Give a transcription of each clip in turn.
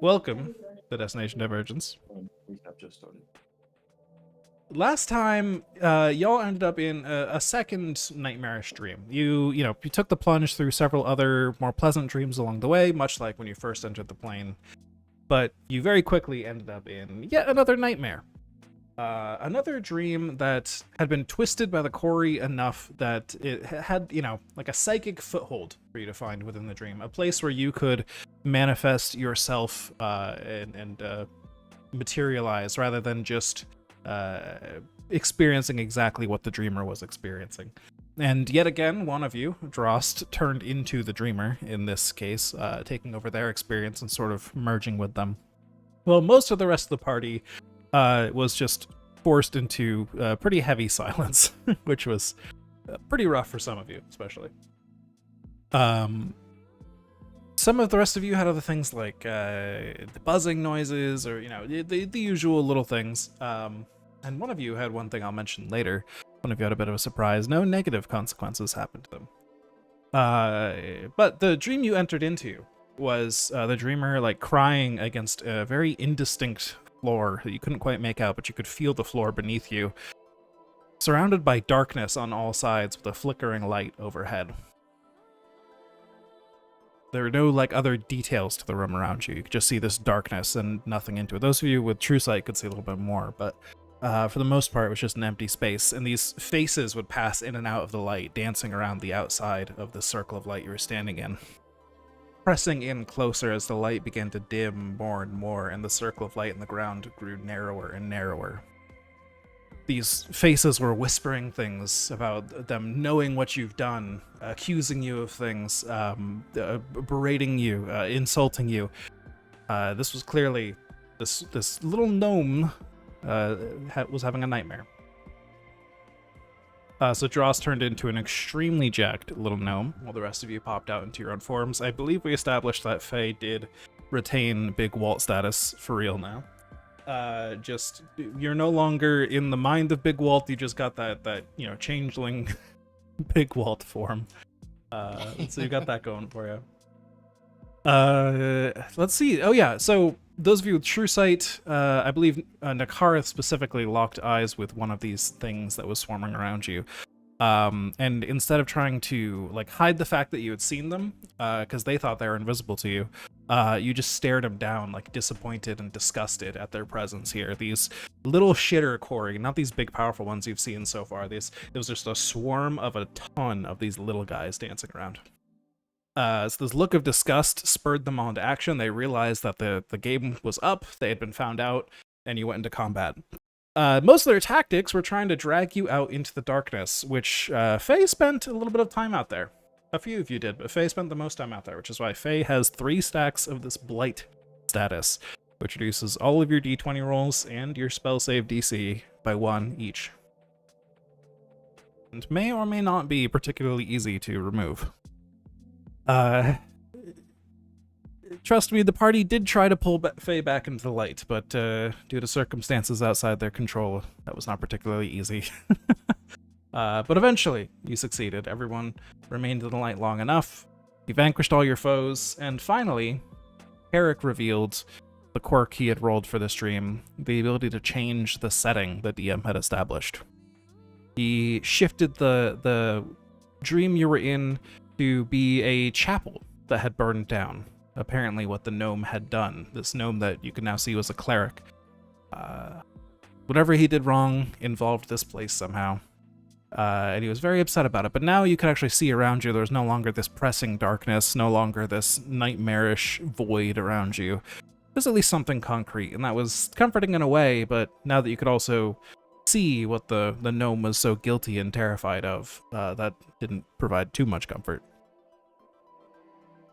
Welcome to Destination Divergence. We have just started. Last time, y'all ended up in a second nightmarish dream. You took the plunge through several other more pleasant dreams along the way, much like when you first entered the plane. But you very quickly ended up in yet another nightmare. Another dream that had been twisted by the Corey enough that it had, like a psychic foothold for you to find within the dream. A place where you could manifest yourself and materialize rather than just experiencing exactly what the dreamer was experiencing. And yet again, one of you, Drost, turned into the dreamer in this case, taking over their experience and sort of merging with them. Well, most of the rest of the party was just forced into pretty heavy silence, which was pretty rough for some of you, especially. Some of the rest of you had other things like the buzzing noises or, the usual little things. And one of you had one thing I'll mention later. One of you had a bit of a surprise. No negative consequences happened to them. But the dream you entered into was the dreamer like crying against a very indistinct floor that you couldn't quite make out, but you could feel the floor beneath you, surrounded by darkness on all sides with a flickering light overhead. There were no like other details to the room around you. You could just see this darkness and nothing into it. Those of you with true sight could see a little bit more, but for the most part, it was just an empty space, and these faces would pass in and out of the light, dancing around the outside of the circle of light you were standing in, pressing in closer as the light began to dim more and more, and the circle of light in the ground grew narrower and narrower. These faces were whispering things about them knowing what you've done, accusing you of things, berating you, insulting you. This was clearly this little gnome was having a nightmare. So Dross turned into an extremely jacked little gnome, while the rest of you popped out into your own forms. I believe we established that Faye did retain Big Walt status for real now. Just you're no longer in the mind of Big Walt. You just got that changeling Big Walt form. So you got that going for you. Let's see. Oh yeah. So those of you with true sight, I believe Nakareth specifically locked eyes with one of these things that was swarming around you. And instead of trying to like hide the fact that you had seen them, because they thought they were invisible to you, you just stared them down, like disappointed and disgusted at their presence here. These little shitter Corey, not these big powerful ones you've seen so far. It was just a swarm of a ton of these little guys dancing around. So this look of disgust spurred them on to action. They realized that the game was up, they had been found out, and you went into combat. Most of their tactics were trying to drag you out into the darkness, which Faye spent a little bit of time out there. A few of you did, but Faye spent the most time out there, which is why Faye has 3 stacks of this Blight status, which reduces all of your d20 rolls and your spell save DC by 1 each. And may or may not be particularly easy to remove. Trust me, the party did try to pull Faye back into the light, but due to circumstances outside their control, that was not particularly easy. But eventually, you succeeded. Everyone remained in the light long enough. You vanquished all your foes, and finally, Eric revealed the quirk he had rolled for this dream, the ability to change the setting the DM had established. He shifted the dream you were in to be a chapel that had burned down. Apparently what the gnome had done. This gnome that you can now see was a cleric. Whatever he did wrong involved this place somehow. And he was very upset about it. But now you could actually see around you, there's no longer this pressing darkness, no longer this nightmarish void around you. There's at least something concrete, and that was comforting in a way, but now that you could also see what the gnome was so guilty and terrified of, that didn't provide too much comfort.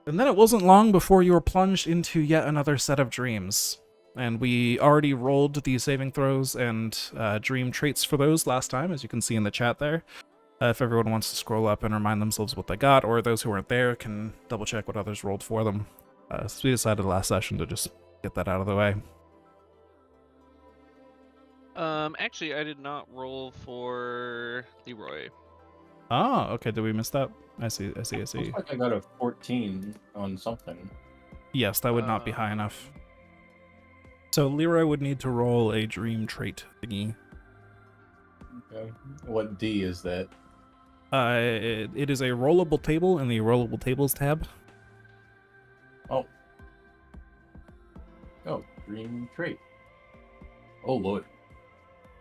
And then it wasn't long before you were plunged into yet another set of dreams. And we already rolled the saving throws and dream traits for those last time, as you can see in the chat there. If everyone wants to scroll up and remind themselves what they got, or those who weren't there can double check what others rolled for them. So we decided last session to just get that out of the way. Actually, I did not roll for Leroy. Oh, okay. Did we miss that? I see. Looks like I got a 14 on something. Yes, that would not be high enough. So Leroy would need to roll a dream trait thingy. Okay. What D is that? It is a rollable table in the rollable tables tab. Oh. Oh, dream trait. Oh, Lord.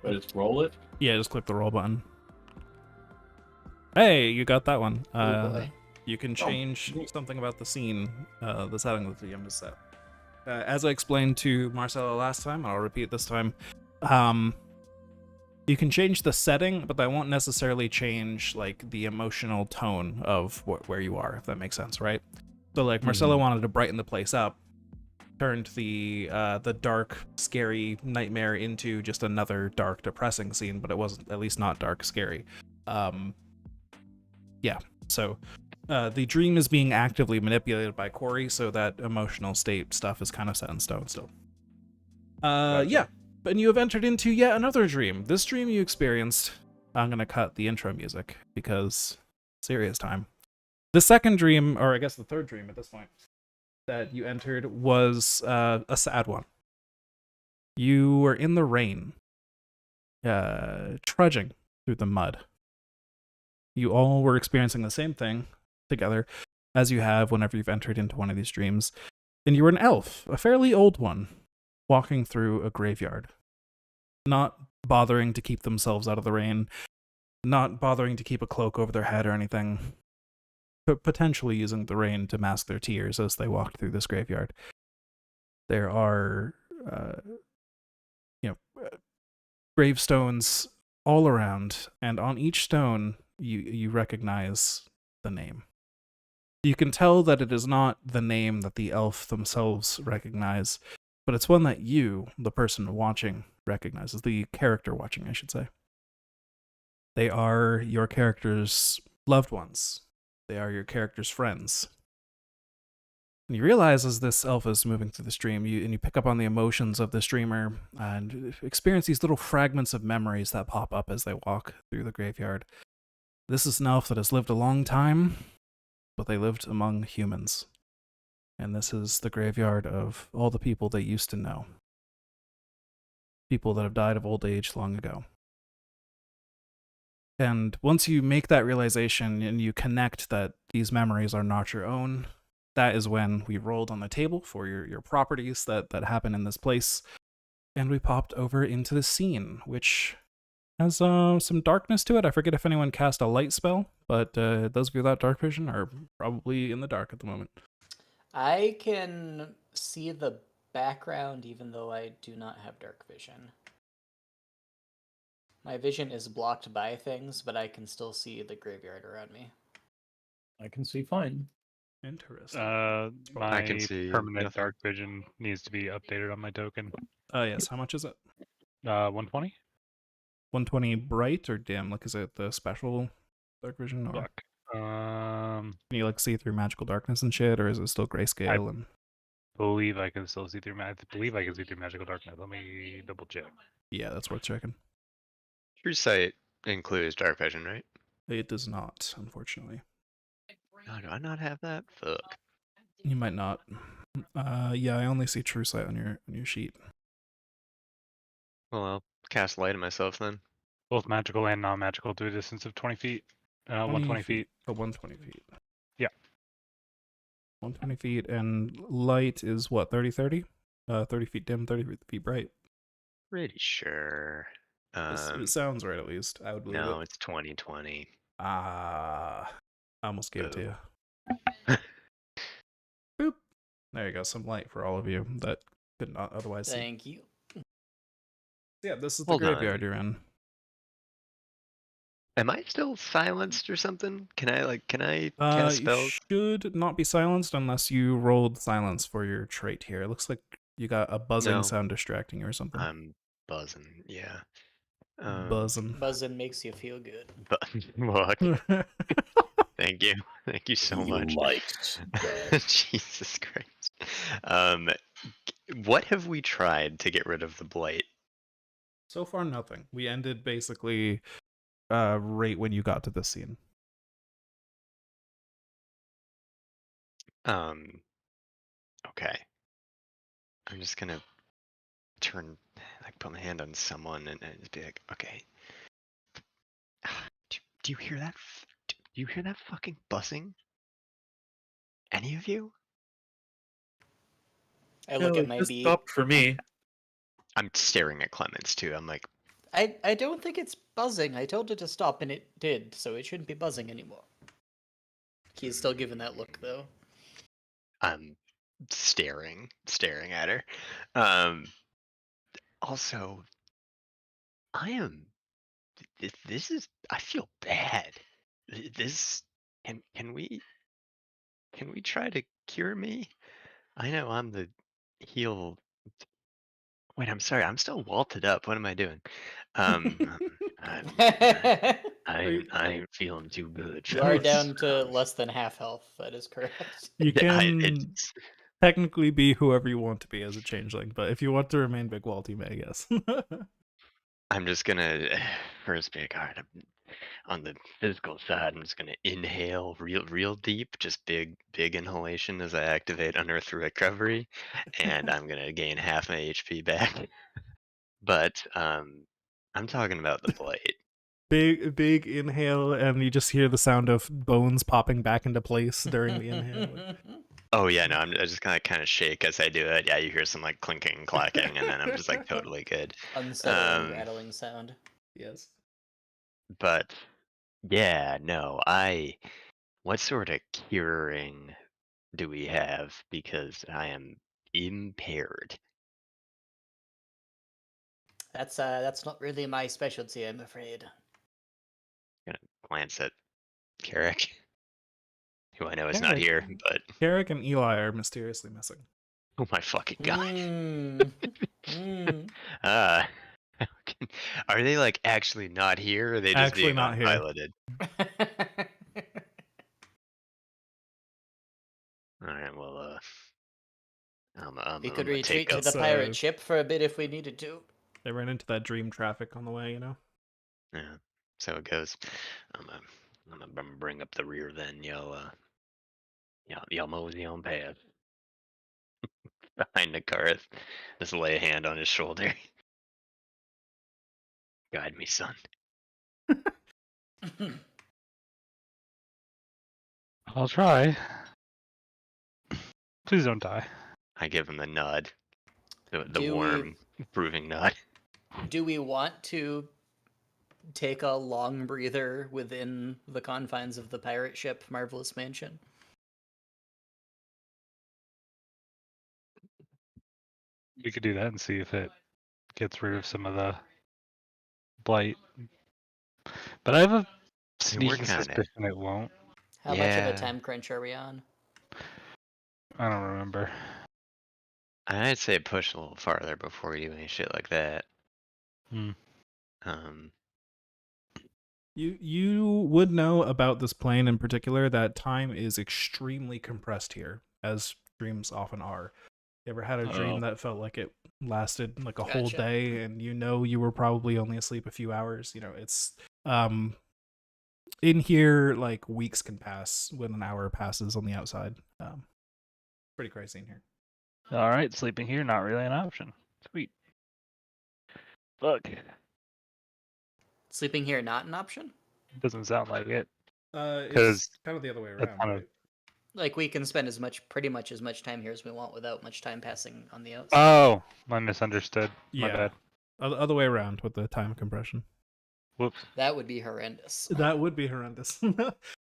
But it's roll it? Yeah, just click the roll button. Hey, you got that one. Oh boy. You can change something about the scene, the setting that the DM has set. As I explained to Marcella last time, I'll repeat this time. You can change the setting, but that won't necessarily change like the emotional tone of where you are, if that makes sense, right? So like Marcella wanted to brighten the place up, turned the dark, scary nightmare into just another dark, depressing scene, but it wasn't, at least not dark, scary. Yeah, so the dream is being actively manipulated by Corey, so that emotional state stuff is kind of set in stone still. Gotcha. Yeah, and you have entered into yet another dream. This dream you experienced, I'm going to cut the intro music because serious time. The second dream, or I guess the third dream at this point, that you entered was a sad one. You were in the rain, trudging through the mud. You all were experiencing the same thing together, as you have whenever you've entered into one of these dreams. And you were an elf, a fairly old one, walking through a graveyard, not bothering to keep themselves out of the rain, not bothering to keep a cloak over their head or anything, but potentially using the rain to mask their tears as they walked through this graveyard. There are, gravestones all around, and on each stone, you recognize the name. You can tell that it is not the name that the elf themselves recognize, but it's one that you, the person watching, recognizes. The character watching, I should say. They are your character's loved ones. They are your character's friends. And you realize as this elf is moving through the stream, you pick up on the emotions of the streamer and experience these little fragments of memories that pop up as they walk through the graveyard. This is an elf that has lived a long time, but they lived among humans. And this is the graveyard of all the people they used to know. People that have died of old age long ago. And once you make that realization and you connect that these memories are not your own, that is when we rolled on the table for your properties that happen in this place. And we popped over into the scene, which has some darkness to it. I forget if anyone cast a light spell, but those of you without dark vision are probably in the dark at the moment. I can see the background even though I do not have dark vision. My vision is blocked by things, but I can still see the graveyard around me. I can see fine. Interesting. I can My see permanent nothing. dark vision needs to be updated on my token. Yes, how much is it? 120? 120 bright or dim? Like, is it the special dark vision? Or Fuck. can you like see through magical darkness and shit, or is it still grayscale? And Believe I can still see through. I believe I can see through magical darkness. Let me double check. yeah, that's worth checking. True sight includes dark vision, right? It does not, unfortunately. Oh, do I not have that? Fuck. You might not. Yeah, I only see true sight on your sheet. Well, I'll cast light on myself then. Both magical and non-magical to a distance of 20 feet. 120 feet. Oh, 120 feet. Yeah. 120 feet, and light is what, 30-30? 30 feet dim, 30 feet bright. Pretty sure. It sounds right, at least. I would believe No, it. it's 2020. I almost gave it to you. Boop. There you go, some light for all of you that could not otherwise see. Thank you. Yeah, this is the Hold graveyard on. you're in. Am I still silenced or something? Can I cast You spells? should not be silenced unless you rolled silence for your trait here. It looks like you got a buzzing No. sound distracting you or something. I'm buzzing. Yeah. Buzzing. Buzzing makes you feel good. But look. Thank you. Thank you so much. Liked. Jesus Christ. What have we tried to get rid of the blight? So far, nothing. We ended basically right when you got to this scene. Okay. Okay. I'm just gonna put my hand on someone and just be like, okay. Do you hear that? Do you hear that fucking buzzing? Any of you? I look No, at it my just beat. stopped for me. I'm staring at Clemens too. I'm like, I don't think it's buzzing. I told it to stop and it did, so it shouldn't be buzzing anymore. He's still giving that look though. I'm staring at her. Um, also, I am. This is. I feel bad. This can we try to cure me? I know I'm the heal. Wait, I'm sorry. I'm still walted up. What am I doing? I'm I ain't feeling too good. You are fellas. down to less than half health. That is correct. You can It's, technically be whoever you want to be as a changeling, but if you want to remain Big Walt, you may, yes. I'm just gonna first be like, all right, on the physical side, I'm just gonna inhale real deep, just big inhalation as I activate Unearth Recovery, and I'm gonna gain half my HP back. But I'm talking about the blight. Big inhale, and you just hear the sound of bones popping back into place during the inhale. Oh yeah, no, I just kind of shake as I do it. Yeah, you hear some like clinking, clacking, and then I'm just like totally good. Unsettling, rattling sound. Yes. But yeah, no, what sort of curing do we have? Because I am impaired. That's not really my specialty, I'm afraid. Gonna glance at Carrick, who I know is not here, but Carrick and Eli are mysteriously missing. oh my fucking god. Mm. Are they like actually not here, or are they just Actually being not here. unpiloted? All right, well, We could I'm gonna retreat take to up. the pirate ship for a bit if we needed to. They ran into that dream traffic on the way, you know? Yeah, so it goes. I'm gonna bring up the rear then. Y'all mosey on past behind the Karth. Just lay a hand on his shoulder. Guide me, son. I'll try. Please don't die. I give him the nod. The Do warm, proving nod. Do we want to take a long breather within the confines of the pirate ship Marvelous Mansion? We could do that and see if it gets rid of some of the blight. But I have a sneaking suspicion it won't. How much of Yeah. a time crunch are we on? I don't remember. I'd say push a little farther before you do any shit like that. Hmm. You would know about this plane in particular that time is extremely compressed here, as dreams often are. You ever had a dream that felt like it lasted like a whole Gotcha. day, and you know you were probably only asleep a few hours? You know, it's in here like weeks can pass when an hour passes on the outside. Pretty crazy in here. All right, sleeping here not really an option. Sweet. Fuck. Sleeping here not an option? Doesn't sound like it. It's kind of the other way that's around, kind of- right? Like we can spend pretty much as much time here as we want without much time passing on the outside. Oh, I misunderstood. My Yeah. bad. Other way around with the time compression. Whoops. That would be horrendous. That would be horrendous.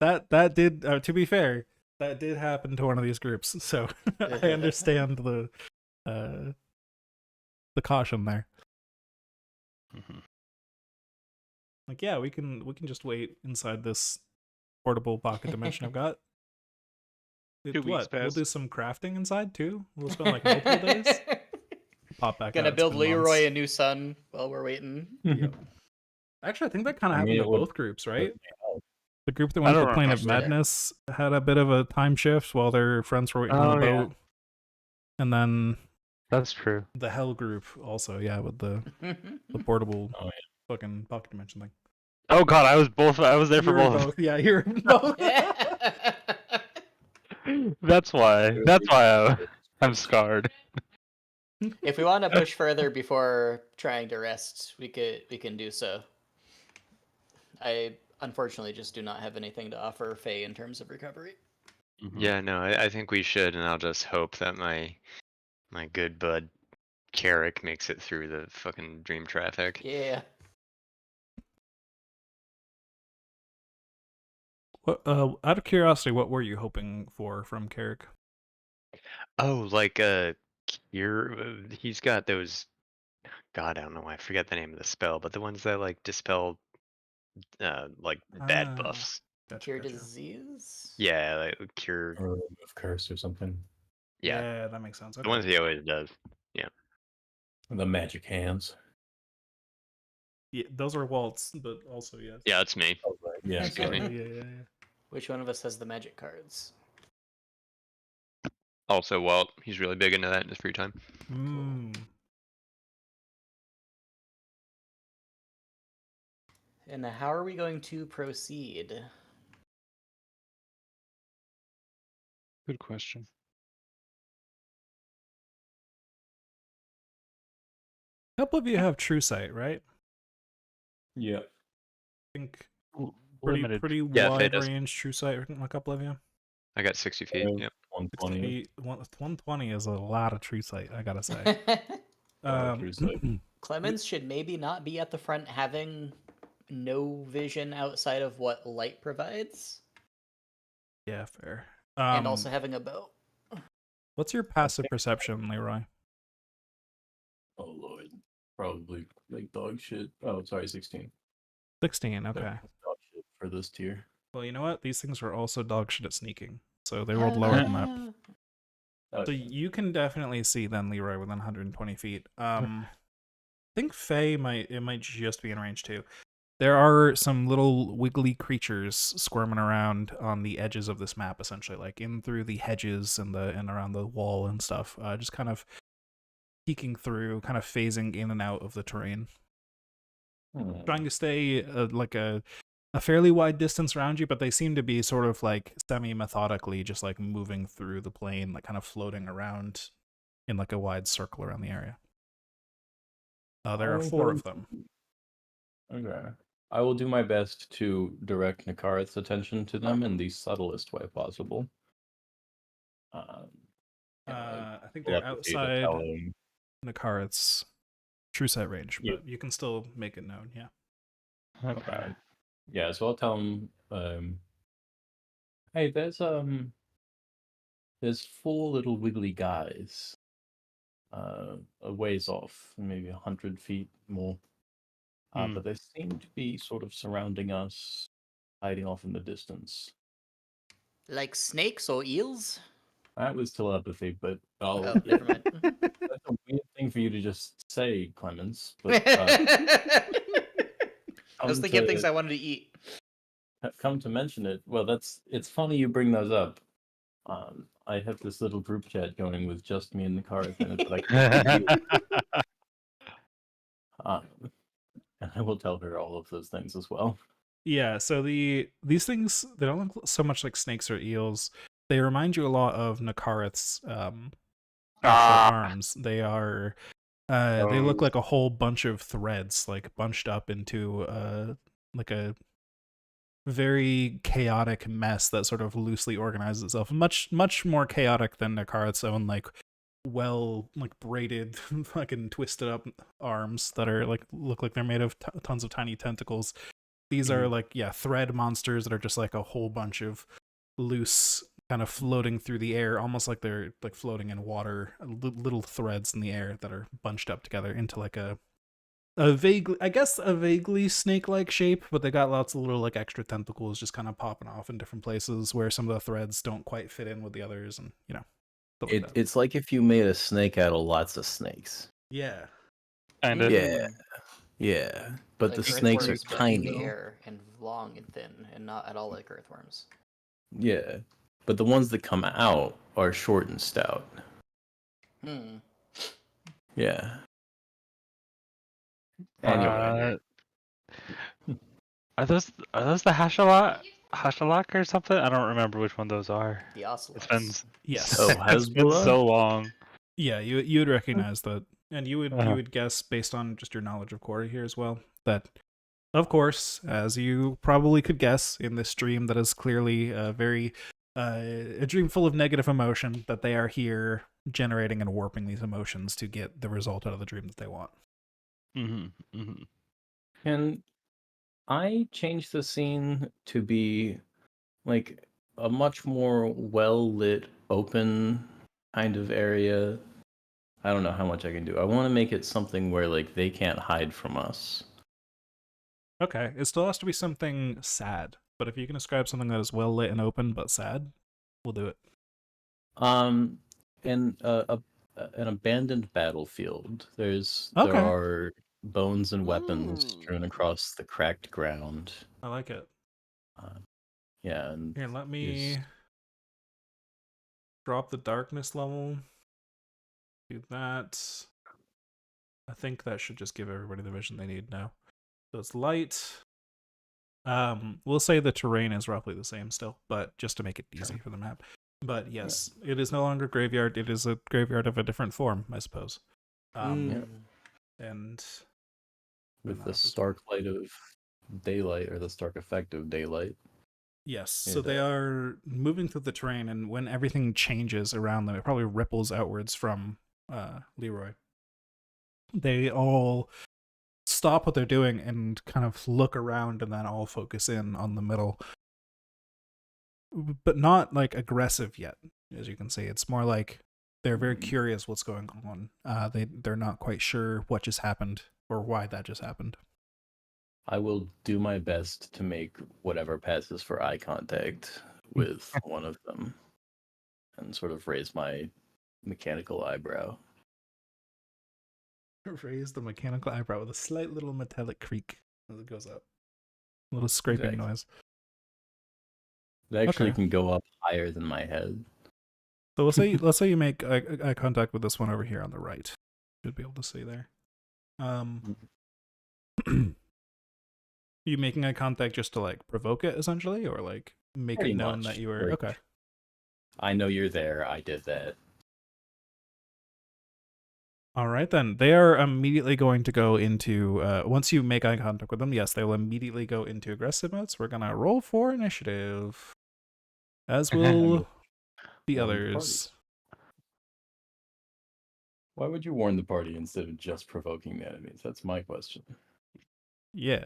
that did, to be fair, that did happen to one of these groups. So I understand the caution there. Mm-hmm. Like, yeah, we can just wait inside this portable pocket dimension I've got. 2 weeks We'll pass. do some crafting inside too. We'll spend like multiple days. Pop back. Gonna out, build spend Leroy a months. new son while we're waiting. Yep. Actually, I think that kind of I mean, happened it to would- both groups, right? The group that I went to don't the Plane of remember. Madness had a bit of a time shift while their friends were waiting on the Oh, yeah. boat. And then That's true. the Hell group also, yeah, with the portable Oh, yeah. fucking pocket dimension thing. Oh god, I was there for You were both. Yeah, you're both. That's why. That's why I'm scarred. If we want to push further before trying to rest, we can do so. I unfortunately just do not have anything to offer Faye in terms of recovery. Yeah, no, I think we should, and I'll just hope that my good bud Carrick makes it through the fucking dream traffic. Yeah. What, out of curiosity, what were you hoping for from Carrick? Oh, like he's got those. God, I don't know why I forget the name of the spell, but the ones that like dispel like bad Ah, buffs. Gotcha, Cure gotcha. disease? Yeah, like cure. Or remove curse or something. Yeah, Yeah, that makes sense. the ones Okay. he always does. Yeah. The magic hands. Yeah, those are Walt's, but also yes. Yeah, that's me. Oh, right. Yeah, Excuse sorry. me. Yeah. Which one of us has the magic cards? Also, Walt, he's really big into that in his free time. Mm. And how are we going to proceed? Good question. A couple of you have True Sight, right? Yeah. I think Limited. pretty Yeah, Faye wide does. range True Sight. A couple of you. I got 60 feet. Yep. 120. 120 is a lot of True Sight, I gotta say. True sight. Clemens should maybe not be at the front having no vision outside of what light provides, Yeah, fair. and also having a bow. What's your passive perception, Leroy? Oh lord. Probably like dog shit. Oh, sorry, 16. 16. Okay. Dog shit for this tier. Well, you know what? These things were also dog shit at sneaking, so they rolled lower than that. Oh, So yeah. you can definitely see then Leroy within 120 feet. I think Faye might just be in range too. There are some little wiggly creatures squirming around on the edges of this map, essentially, like in through the hedges and around the wall and stuff. Just kind of peeking through, kind of phasing in and out of the terrain, trying to stay like a fairly wide distance around you, but they seem to be sort of like semi-methodically just like moving through the plane, like kind of floating around in like a wide circle around the area. There are 4 of them. Okay. I will do my best to direct Nakarith's attention to them in the subtlest way possible. I think pull they're up the data, outside tell him- Nakarith's true sight range, Yeah. but you can still make it known, yeah. Okay. Yeah, so I'll tell him, hey, there's 4 little wiggly guys, a ways off, maybe 100 feet more. But they seem to be sort of surrounding us, hiding off in the distance. Like snakes or eels? That was telepathy, but Oh, never mind. that's a weird thing for you to just say, Clemens. But I was come thinking of to- things I wanted to eat. come to mention it, well, it's funny you bring those up. I have this little group chat going with just me and the car, and it's like, and I will tell her all of those things as well. Yeah, so these things, they don't look so much like snakes or eels. They remind you a lot of Nakarith's actual arms. They are they look like a whole bunch of threads, like bunched up into like a very chaotic mess that sort of loosely organizes itself. Much more chaotic than Nakarith's own like braided fucking twisted up arms that are like look like they're made of tons of tiny tentacles. These are like thread monsters that are just like a whole bunch of loose kind of floating through the air, almost like they're like floating in water, little threads in the air that are bunched up together into like a vaguely snake-like shape, but they got lots of little like extra tentacles just kind of popping off in different places where some of the threads don't quite fit in with the others, and It's like if you made a snake out of lots of snakes. yeah. Kind of. Yeah. But Like the snakes are earthworms, but in the tiny. air and long and thin, and not at all like earthworms. Yeah. But the ones that come out are short and stout. Yeah. Anyway. Are those the Hashalot? Hashalak or something? I don't remember which one those are. The It's been ocelots. Yes. Oh, it's been Hezbollah? so long. Yeah, you would recognize that, and you Uh-huh. would guess based on just your knowledge of Corey here as well that, of course, as you probably could guess in this dream that is clearly a dream full of negative emotion, that they are here generating and warping these emotions to get the result out of the dream that they want. Mm-hmm. Mm-hmm. Can I change the scene to be like a much more well lit, open kind of area? I don't know how much I can do. I want to make it something where like they can't hide from us. Okay, it still has to be something sad, but if you can describe something that is well lit and open but sad, we'll do it. In an abandoned battlefield, there Okay. are bones and weapons Ooh. strewn across the cracked ground. I like it. Yeah, and Here, let me there's- drop the darkness level. Do that. I think that should just give everybody the vision they need now. So it's light. We'll say the terrain is roughly the same still, but just to make it easy for the map. But yes, it is no longer graveyard. It is a graveyard of a different form, I suppose. Mm. And with that the is- stark light of daylight, or the stark effect of daylight. yes, so It, they are moving through the terrain, and when everything changes around them, it probably ripples outwards from Leroy. They all stop what they're doing and kind of look around and then all focus in on the middle. But not like aggressive yet, as you can see. It's more like they're very curious what's going on. They're not quite sure what just happened or why that just happened. I will do my best to make whatever passes for eye contact with one of them and sort of raise my mechanical eyebrow. Raise the mechanical eyebrow with a slight little metallic creak as it goes up. A little scraping Exactly. noise. It actually Okay. can go up higher than my head. So let's say you make eye contact with this one over here on the right. Should be able to see there. You making eye contact just to like provoke it essentially, or like make Pretty it known much, that you were like- okay? I know you're there. I did that. All right then. They are immediately going to go into once you make eye contact with them. Yes, they will immediately go into aggressive mode. So we're gonna roll for initiative, as will the Warn the others. Why would you warn the party instead of just provoking the enemies? That's my question. Yeah.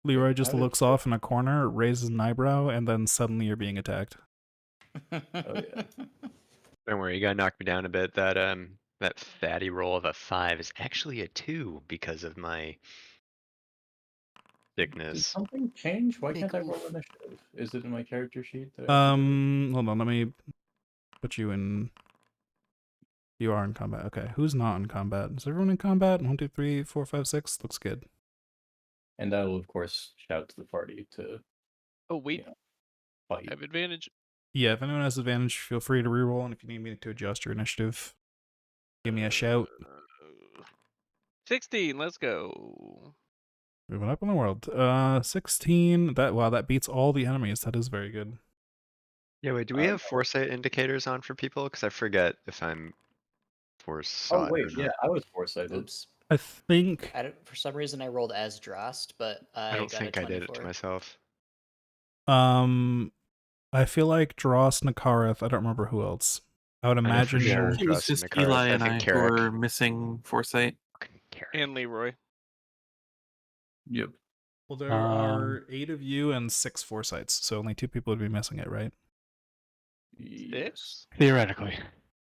Leroy just How did- looks off in a corner, raises an eyebrow, and then suddenly you're being attacked. Oh, yeah. Don't worry, you gotta knock me down a bit. That fatty roll of a 5 is actually a 2 because of my Did sickness. something change? Why Big can't I roll oof. initiative? Is it in my character sheet? That I have to do it? Hold on, let me put you in. You are in combat. Okay, who's not in combat? Is everyone in combat? 1, 2, 3, 4, 5, 6. Looks good. And I will, of course, shout to the party to Oh wait, Yeah. I fight. have advantage. Yeah, if anyone has advantage, feel free to reroll, and if you need me to adjust your initiative, give me a shout. 16. Let's go. Moving up in the world. 16. That beats all the enemies. That is very good. Yeah, wait, do we have foresight indicators on for people? Because I forget if I'm foresight Oh wait, or not. yeah, I was foresighted. Oops. I think. For some reason, I rolled as Drost, but I I don't got think a I did 24. it to myself. I feel like Dross, Nakareth. I don't remember who else. I would I know for imagine. sure. It was Trust in just the cards. Eli I and I think who Carrick. were missing foresight. Fucking Carrick. And Leroy. Yep. Well, there are 8 of you and 6 foresights, so only 2 people would be missing it, right? Six? Theoretically.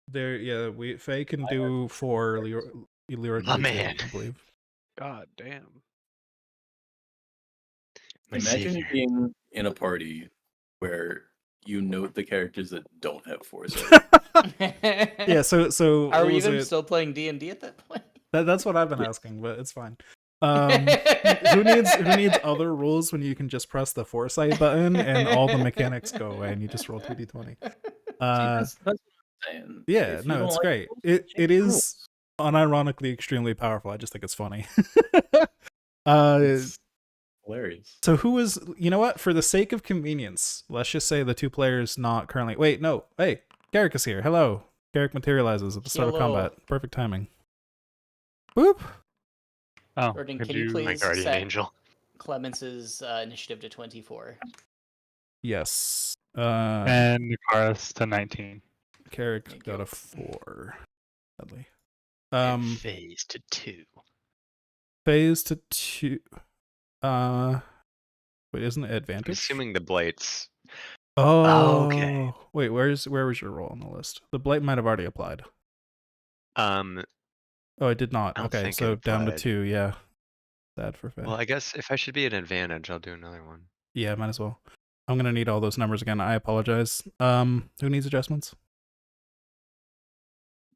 There, yeah. Faye can do 4. Leroy My can do 2, man. I believe. God damn. My Imagine savior. being in a party where you note the characters that don't have foresight. Yeah. So Are what we was even it? still playing D&D at that point? That's what I've been asking, but it's fine. Who needs other rules when you can just press the foresight button and all the mechanics go away and you just roll 2d20? That's what I'm saying. Yeah, If you no, don't it's like great. rules, It change the is rules. unironically extremely powerful. I just think it's funny. It's- hilarious. So who was, you know what? For the sake of convenience, let's just say the two players not currently. Wait, no. Hey, Garrick is here. Hello. Garrick materializes at the start of Hello. combat. Perfect timing. Boop. Oh, Jordan, could can you My please guardian set angel. Clemence's initiative to 24? Yes. And Nakaris to 19. Garrick Thank got you. a 4. Sadly. And phase to 2. Phase to 2. Wait, isn't it I'm advantage? assuming the blights. Oh, okay. Wait, where was your roll on the list? The blight might have already applied. Um, Oh, it did not. I don't Okay, think it so down to applied. two. Yeah. Sad for Faye. Well, I guess if I should be at advantage, I'll do another one. Yeah, might as well. I'm gonna need all those numbers again. I apologize. Who needs adjustments?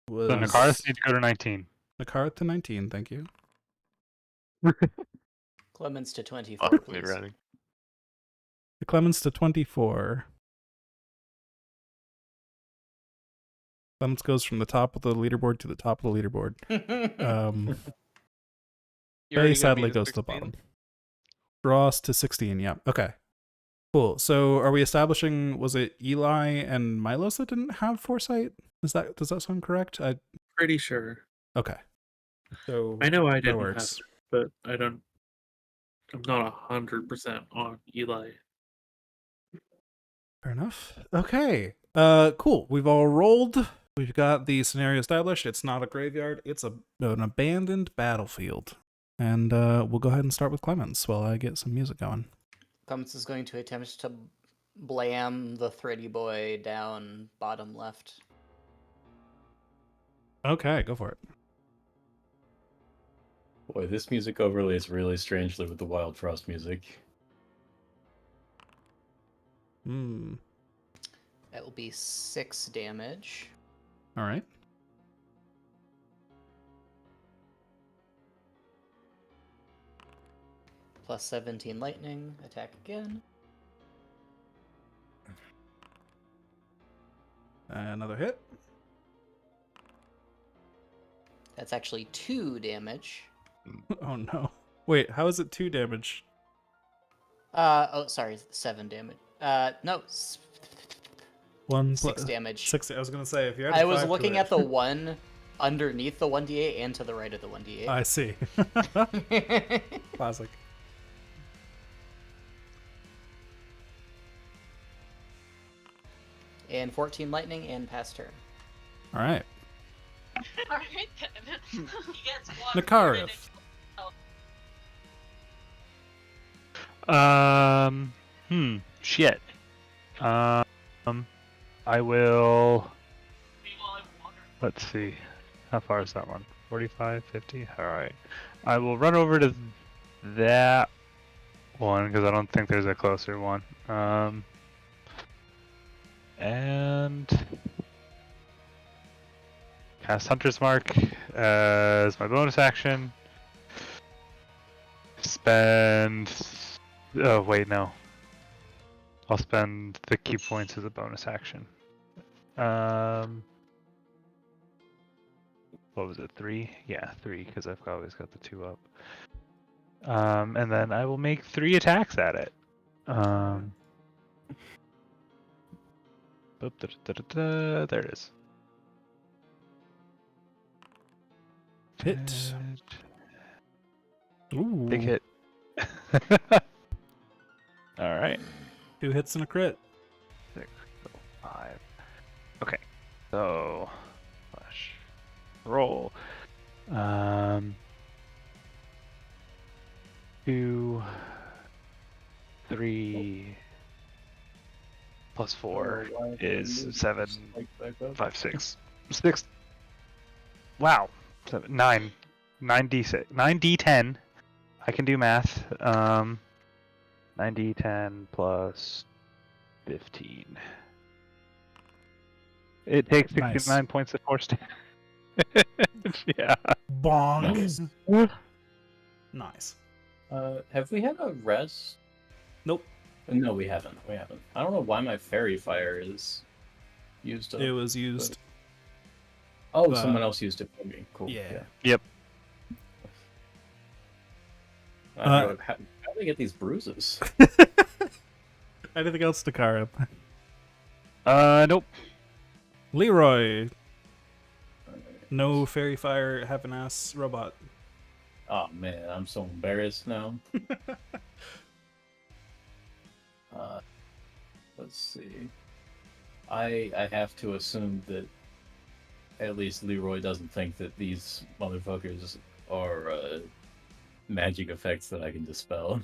So Was Nakaris needs to go to 19. Nakara to 19, thank you. Clemens to 24, Fuck, please. mid-running. The Clemens to 24. Clemens goes from the top of the leaderboard to the top of the leaderboard. You Faye already got me sadly to goes to the 16? bottom. Dross to 16, yeah. Okay. Cool. So are we establishing, was it Eli and Milos that didn't have foresight? Does that sound correct? Pretty sure. Okay. So I know I that didn't works. have it, but I'm not 100% on Eli. Fair enough. Okay. Cool. We've all rolled. We've got the scenario established. It's not a graveyard. It's an abandoned battlefield. And we'll go ahead and start with Clemens while I get some music going. Clemens is going to attempt to blam the thready boy down bottom left. Okay, go for it. Boy, this music overlays really strangely with the Wild Frost music. Hmm. That will be 6 damage. All right. Plus 17 lightning. Attack again. Another hit. That's actually 2 damage. Oh no. Wait, how is it 2 damage? Oh, sorry, 7 damage. No, 6 damage. 6. I was gonna say if you had. I was 5 to looking it. at the one underneath the 1d8 and to the right of the 1d8. I see. Classic. And 14 lightning and pass turn. All right. Alright then. He gets one. Nakarif. Shit. I will. Let's see. How far is that one? 45, 50? Alright. I will run over to that one because I don't think there's a closer one. And cast Hunter's Mark as my bonus action. Spend. Oh, wait, no. I'll spend the key points as a bonus action. What was it? 3? Yeah, 3, because I've always got the 2 up. And then I will make 3 attacks at it. There it is. Hit. Ooh. Big hit. All right. 2 hits and a crit. 6, 5. Okay. So, slash roll. 2, 3 plus 4 is 7, 5, 6. 6. Wow. 7, 9. 9d6. 9d10. I can do math. 9d10 plus 15. It takes 69 Nice. points of force damage. Yeah. Bonk. Nice. Have we had a rest? Nope. No, we haven't. We haven't. I don't know why my fairy fire is used up. It was used. Oh, someone else used it for me. Cool. Yeah. Yep. How did I get these bruises? Anything else, Takara? Nope. Leroy. No fairy fire heaven ass robot. Oh man, I'm so embarrassed now. Let's see. I have to assume that at least Leroy doesn't think that these motherfuckers are magic effects that I can dispel.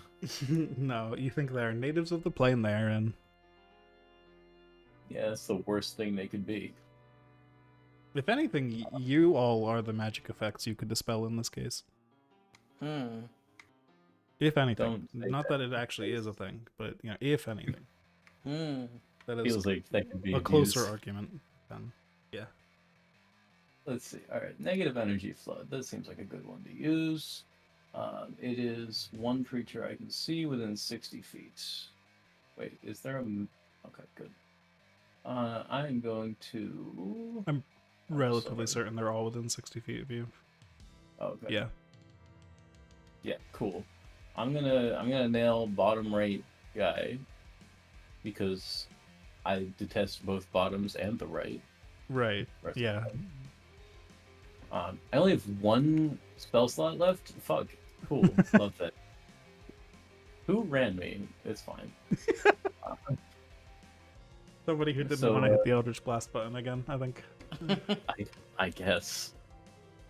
No, you think they're natives of the plane they're in. Yeah, that's the worst thing they could be. If anything, you all are the magic effects you could dispel in this case. Hmm. If anything. Don't say Not that. that it actually is a thing, but if anything. Hmm. That is Feels like that could be a closer abused. argument. Then, yeah. Let's see. All right, negative energy flood. That seems like a good one to use. It is one creature I can see within 60 feet. Wait, is there a? Okay, good. I'm going to. I'm relatively sorry. certain they're all within 60 feet of you. Okay. Yeah. Yeah, cool. I'm gonna nail bottom right guy because I detest both bottoms and the right. Right. Rest Yeah. I only have one spell slot left. Fuck. Cool. Love that. Who ran me? It's fine. Somebody who didn't So, want to hit the Eldritch Blast button again, I think. I guess.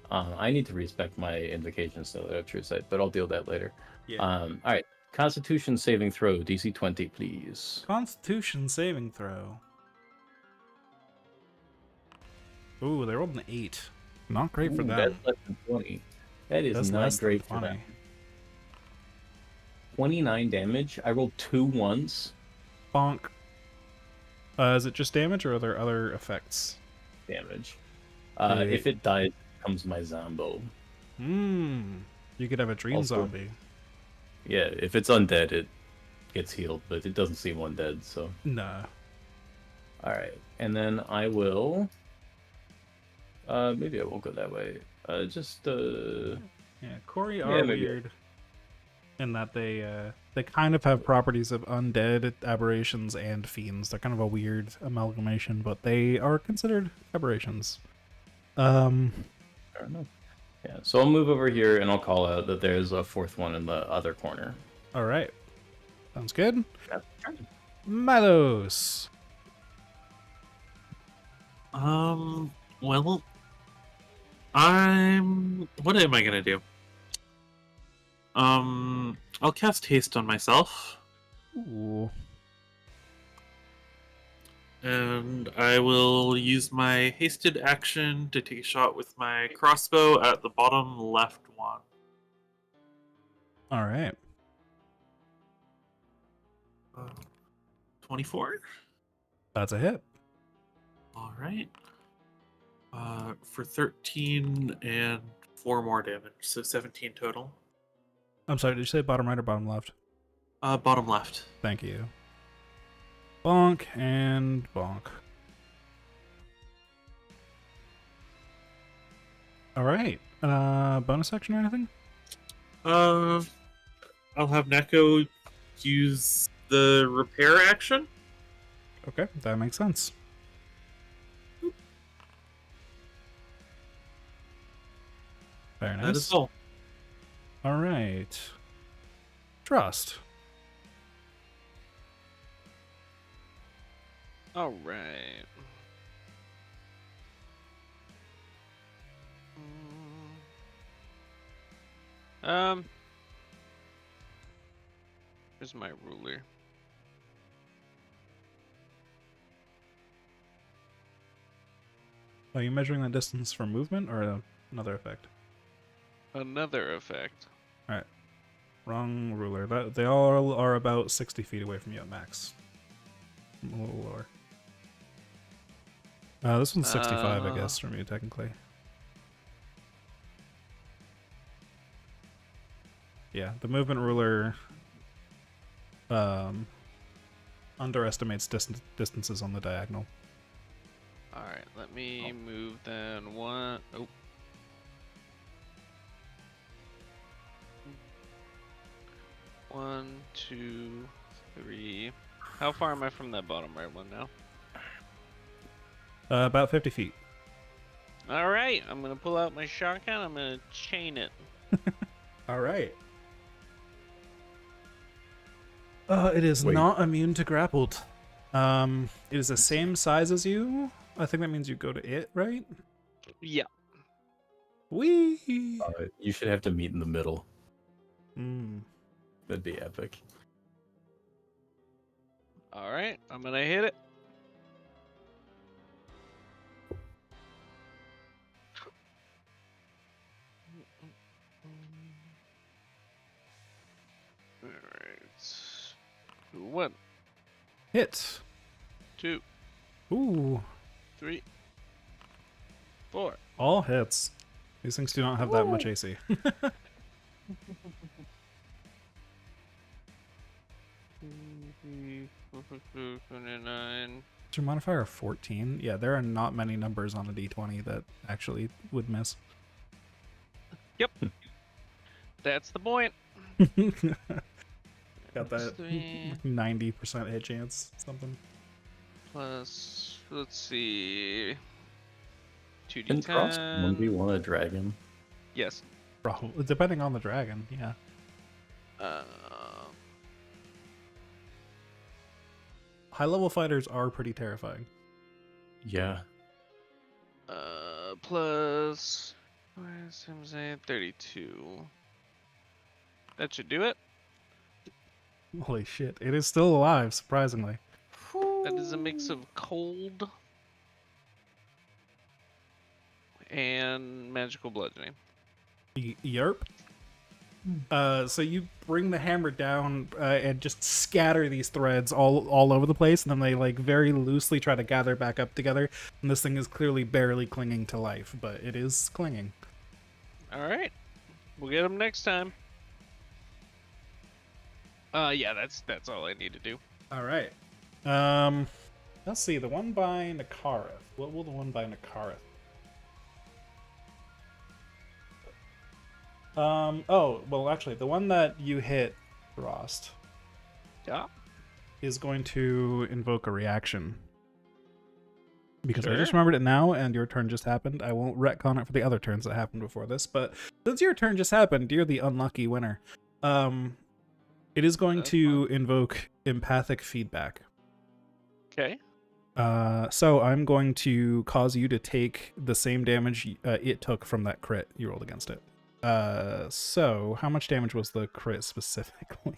I need to respect my invocation still at True Sight, but I'll deal with that later. Yeah. All right. Constitution saving throw, DC 20, please. Constitution saving throw. Ooh, they rolled an 8. Not great for Ooh, them. that's less than 20. That is That's not less than great for 20. them. 29 damage. I rolled 2 ones. Bonk. Is it just damage, or are there other effects? Damage. Okay. If it dies, it becomes my Zombo. You could have a dream Also- zombie. Yeah, if it's undead, it gets healed, but it doesn't seem undead, so. Nah. Alright, and then I will. Maybe I won't go that way. Yeah, Corey Yeah, are maybe. weird in that they kind of have properties of undead, aberrations, and fiends. They're kind of a weird amalgamation, but they are considered aberrations. Fair enough. Yeah, so I'll move over here and I'll call out that there's a fourth one in the other corner. All right. Sounds good. That's the turn. Milos. Well, what am I gonna do? I'll cast haste on myself, Ooh. and I will use my hasted action to take a shot with my crossbow at the bottom left one. All right. 24. That's a hit. All right. For 13 and 4 more damage, so 17 total. I'm sorry, did you say bottom right or bottom left? Bottom left. Thank you. Bonk and bonk. All right. Bonus action or anything? I'll have Neko use the repair action. Okay, that makes sense. Very nice. That is all. All right. Trust. All right. Where's my ruler? Are you measuring the distance for movement or another effect? Another effect. All right. Wrong ruler. They all are about 60 feet away from you at max. I'm a little lower. This one's 65, I guess, from you, technically. Yeah, the movement ruler underestimates distances on the diagonal. All right, let me move then one. Oh. 1, 2, 3. How far am I from that bottom right one now? About 50 feet. All right, I'm gonna pull out my shotgun. I'm gonna chain it. All right. It is Wait. not immune to grappled. It is the same size as you. I think that means you go to it, right? Yeah. Wee. You should have to meet in the middle. Mm. That'd be epic. All right, I'm gonna hit it. All right. 1, Hit. 2, Ooh. 3, 4. All hits. These things do not have that much AC. 29. Is your modifier 14? Yeah, there are not many numbers on a d20 that actually would miss. Yep. That's the point. Got that 90% hit chance, something. Plus, let's see. Can Cross 2d10. 1v1 a dragon? Yes. Probably, depending on the dragon, yeah. High-level fighters are pretty terrifying. Yeah. Plus, what is him saying? 32. That should do it. Holy shit, it is still alive, surprisingly. That is a mix of cold and magical bludgeoning. Yerp. So you bring the hammer down and just scatter these threads all over the place, and then they like very loosely try to gather back up together. And this thing is clearly barely clinging to life, but it is clinging. All right, we'll get him next time. Yeah, that's all I need to do. All right. Let's see. The one by Nakareth. What will the one by Nakareth? Oh, well, actually, the one that you hit, Frost, Yeah. is going to invoke a reaction. Because I just Sure. remembered it now, and your turn just happened. I won't retcon it for the other turns that happened before this, but since your turn just happened, you're the unlucky winner. It is going That's to invoke empathic feedback. Okay. So I'm going to cause you to take the same damage it took from that crit you rolled against it. So how much damage was the crit specifically?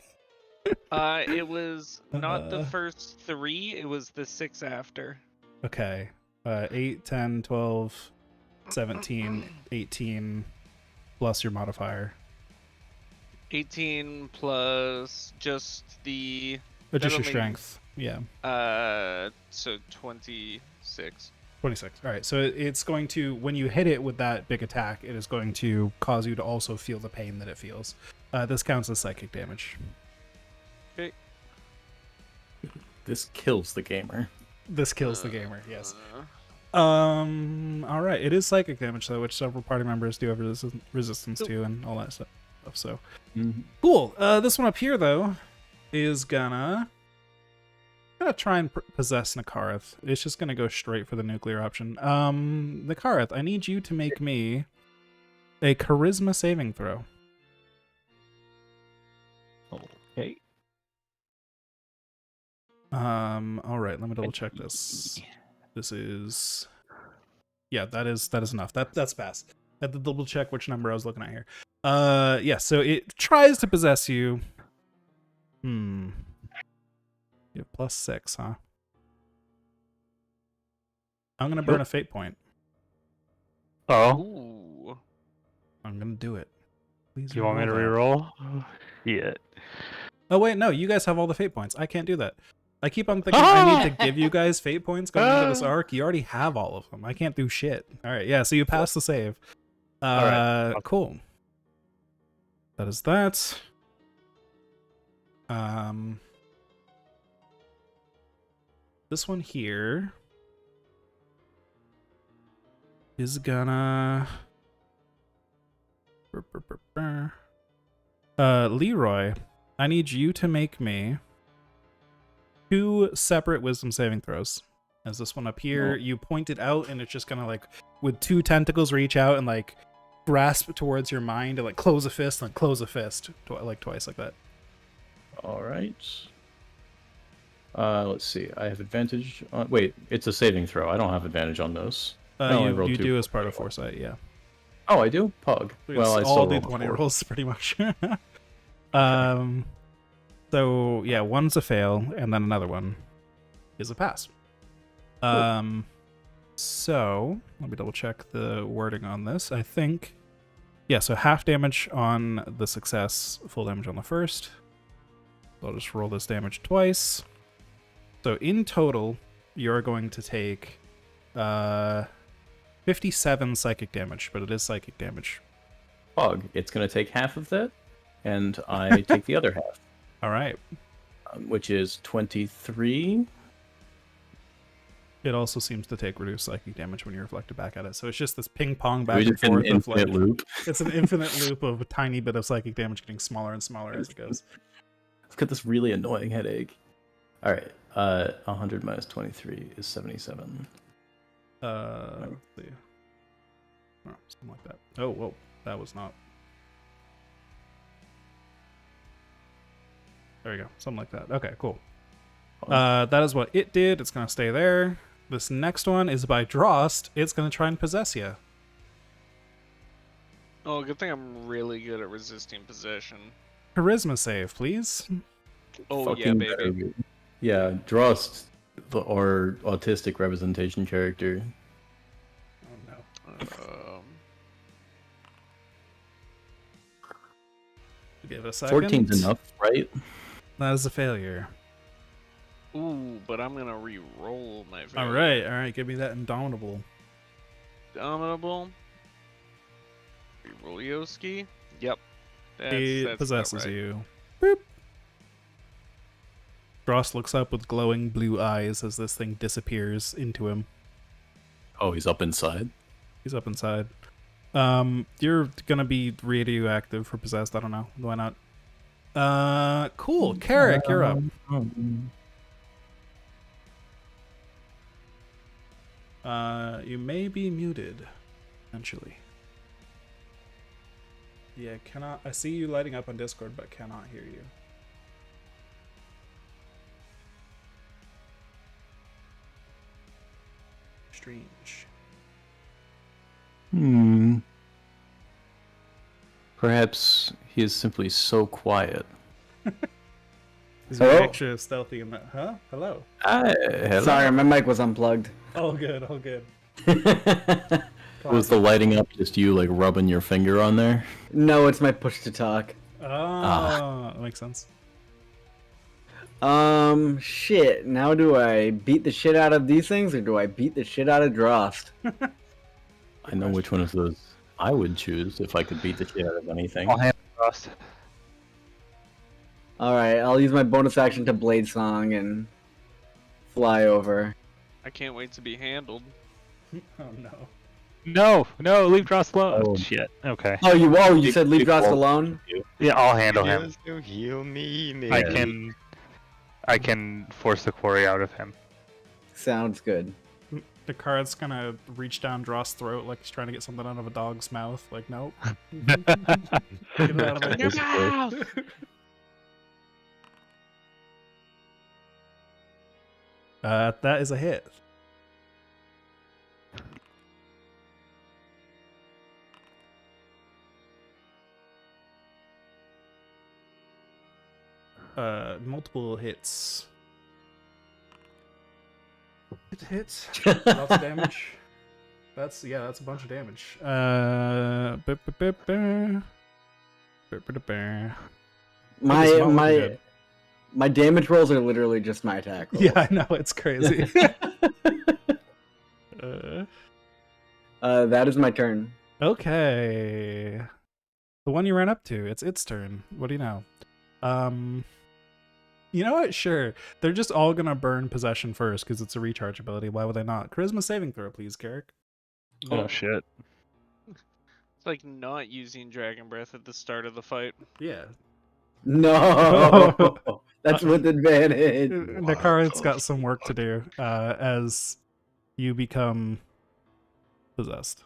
It was not the first 3, it was the 6 after. Okay. 8, 10, 12, 17, 18, plus your modifier. 18 plus just the Just your only- strength. Yeah. So 26. 26. All right. So it's going to, when you hit it with that big attack, it is going to cause you to also feel the pain that it feels. This counts as psychic damage. Okay. This kills the gamer. This kills the gamer, yes. Uh, All right. It is psychic damage, though, which several party members do have resistance to and all that stuff. So cool. This one up here, though, is gonna try and possess Nakareth. It's just gonna go straight for the nuclear option. Nakareth, I need you to make me a charisma saving throw. Okay. All right, let me double check this. This is, yeah, that is enough. That's pass. I had to double check which number I was looking at here. Yeah, so it tries to possess you. You have +6, huh? I'm gonna burn a fate point. Oh, Ooh. I'm gonna do it. Please. you want me to reroll that. reroll? Shit. Oh wait, no, you guys have all the fate points. I can't do that. I keep on thinking I need to give you guys fate points going into this arc. You already have all of them. I can't do shit. All right, yeah. So you pass the save. Alright. Cool. That is that. This one here is gonna. Leroy, I need you to make me 2 separate wisdom saving throws. As this one up here, you point it out, and it's just gonna like with 2 tentacles reach out and like grasp towards your mind and like close a fist and close a fist, like twice like that. All right. Let's see. I have advantage on. Wait, it's a saving throw. I don't have advantage on those. I only rolled You 2. do as part of foresight, yeah. Oh, I do. Pug. Well, I all still the rolled a 20 4. rolls pretty much. So yeah, one's a fail, and then another one is a pass. So let me double check the wording on this. I think, yeah, so half damage on the success, full damage on the first. So I'll just roll this damage twice. So in total, you're going to take 57 psychic damage, but it is psychic damage. Pug. It's going to take half of that, and I take the other half. All right. Which is 23. It also seems to take reduced psychic damage when you reflect it back at it. So it's just this ping pong back We and just did an forth of infinite like loop. it's an infinite loop of a tiny bit of psychic damage getting smaller and smaller as it goes. Let's get this really annoying headache. All right. 100 minus 23 is 77. Let's see. Oh, something like that. Oh, whoa, that was not. There we go, something like that. Okay, cool. That is what it did. It's gonna stay there. This next one is by Drost. It's gonna try and possess you. Oh, good thing I'm really good at resisting possession. Charisma save, please. Oh yeah, Fucking baby. baby. Yeah, Drost, or autistic representation character. Oh no. Give it a second. 14's enough, right? That is a failure. Ooh, but I'm gonna re-roll my All failure. right. Give me that indomitable. Dominable. Re-roll Yoski. Yep. It That's possesses about right. you. Boop. Drost looks up with glowing blue eyes as this thing disappears into him. Oh, he's up inside. He's up inside. You're gonna be radioactive for possessed. I don't know. Why not? Cool. Carrick, you're up. You may be muted, eventually. Yeah, cannot. I see you lighting up on Discord, but cannot hear you. Strange. Perhaps he is simply so quiet. He's Hello? extra stealthy in that. Huh? Hello. Hello. Sorry, my mic was unplugged. All good. All good. Was the lighting up just you like rubbing your finger on there? No, it's my push to talk. Oh, that makes sense. Shit. Now do I beat the shit out of these things or do I beat the shit out of Drost? I know which one of those I would choose if I could beat the shit out of anything. I'll handle Drost. Alright, I'll use my bonus action to Blade Song and fly over. I can't wait to be handled. Oh no. No, leave Drost alone. Oh. Shit. Okay. Oh, you Big- said leave big Drost wall. alone? Yeah, I'll handle him. Yes, you heal me, man. I can force the quarry out of him. Sounds good. The card's gonna reach down Drost's throat like he's trying to get something out of a dog's mouth. Like, nope. Get it out of Your it. mouth! That is a hit. Multiple hits. It hits. Lots of damage. That's a bunch of damage. My damage rolls are literally just my attack rolls. Yeah, I know, it's crazy. That is my turn. Okay. The one you ran up to, it's its turn. What do you know? You know what? Sure. They're just all gonna burn possession first because it's a recharge ability. Why would they not? Charisma saving throw, please, Carrick. Oh shit. It's like not using Dragon Breath at the start of the fight. Yeah. No, that's with advantage. Nakara's got some work to do as you become possessed,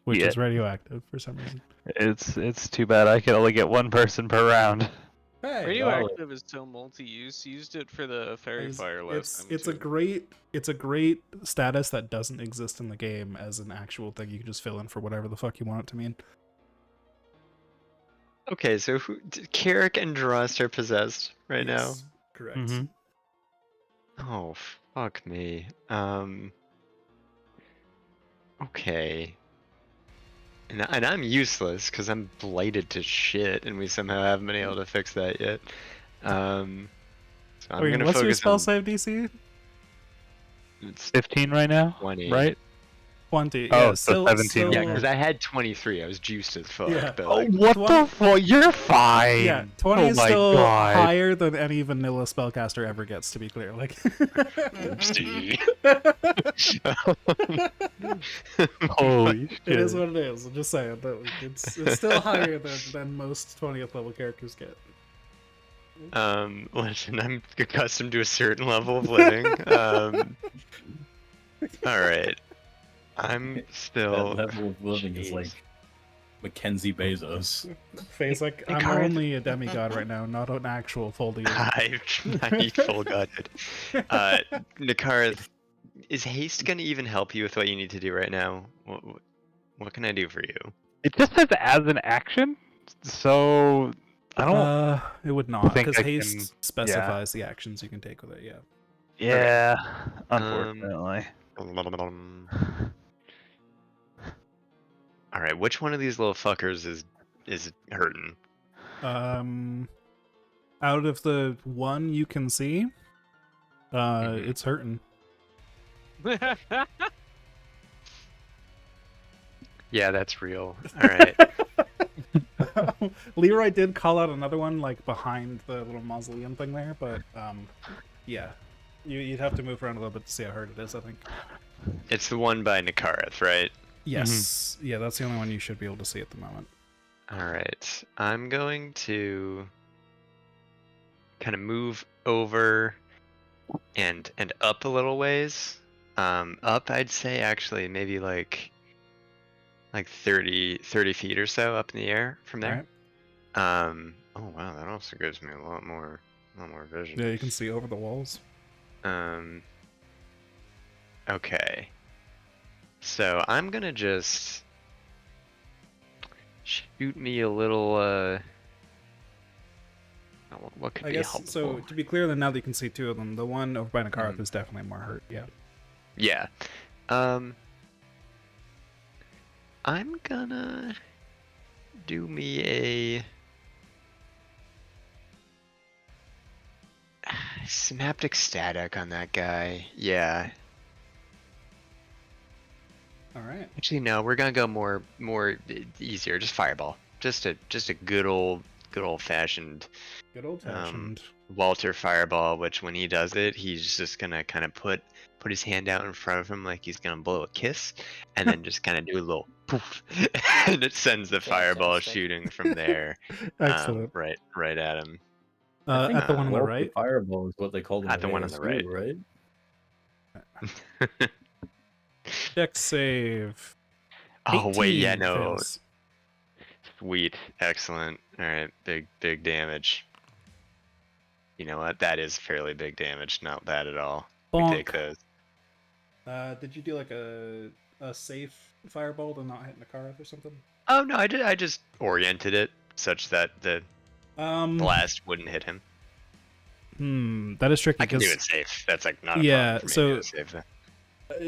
which Yeah. is radioactive for some reason. It's too bad I can only get one person per round. Hey, Radioactive is so multi-use. Used it for the fairy fire last time it's too. a great status that doesn't exist in the game as an actual thing. You can just fill in for whatever the fuck you want it to mean. Okay, so Carrick and Drost are possessed right now. Yes, correct. Mhm. Oh, fuck me. Okay. And I'm useless because I'm blighted to shit, and we somehow haven't been able to fix that yet. So I'm gonna what's your focus spell on save DC? it's 15 right now, 20. right? 20. Oh, Yeah, so 17. Yeah, because I had 23. I was juiced as fuck. Yeah. But Oh, like, what 20 the fuck? You're fine. Yeah, 20 oh is my still God. higher than any vanilla spellcaster ever gets, to be clear. Like, oopsie. Holy shit. it is what it is. I'm just saying that it's still higher than most 20th level characters get. Listen, I'm accustomed to a certain level of living. Alright. I'm still... That level of living is Jeez. like Mackenzie Bezos. Face like, I'm Nakara- only a demigod right now, not an actual full deity. I need full gutted. Nakara, is haste gonna even help you with what you need to do right now? What can I do for you? It just says as an action, so I don't. It would not, think because I haste can- specifies the actions you can take with it, yeah. Yeah, unfortunately. Alright, which one of these little fuckers is hurting? Out of the one you can see, it's hurting. Yeah, that's real. Alright. Leroy did call out another one, like, behind the little mausoleum thing there, but, yeah. You'd have to move around a little bit to see how hurt it is, I think. It's the one by Nakareth, right? Yes. Yeah, that's the only one you should be able to see at the moment. Alright. I'm going to kind of move over and up a little ways. Up, I'd say actually maybe like 30 feet or so up in the air from there. Alright. Oh wow, that also gives me a lot more vision. Yeah, you can see over the walls. Okay. So I'm gonna just shoot me a little what could I be guess, helpful? so to be clear, then now that you can see two of them, the one over by Nakarth is definitely more hurt, yeah. Yeah. I'm gonna do me a synaptic static on that guy. Yeah. Alright. Actually, no. We're gonna go more easier. Just fireball. Just a good old fashioned Good old fashioned. Walter fireball. Which when he does it, he's just gonna kind of put his hand out in front of him like he's gonna blow a kiss, and then just kind of do a little poof, and it sends the fireball fantastic. shooting from there. Excellent. Right at him. I think At the one on the Walter right? Fireball is what they call them. At the one on the right. right? Dex save. Oh wait, yeah, 18 no. fails. Sweet, excellent. All right, big damage. You know what? That is fairly big damage. Not bad at all. We take Bonk. those. Did you do like a safe fireball to not hit Nakarth or something? Oh no, I just oriented it such that the blast wouldn't hit him. That is tricky. I can do 'cause- it safe. That's like not a Yeah, problem for me so- to save that.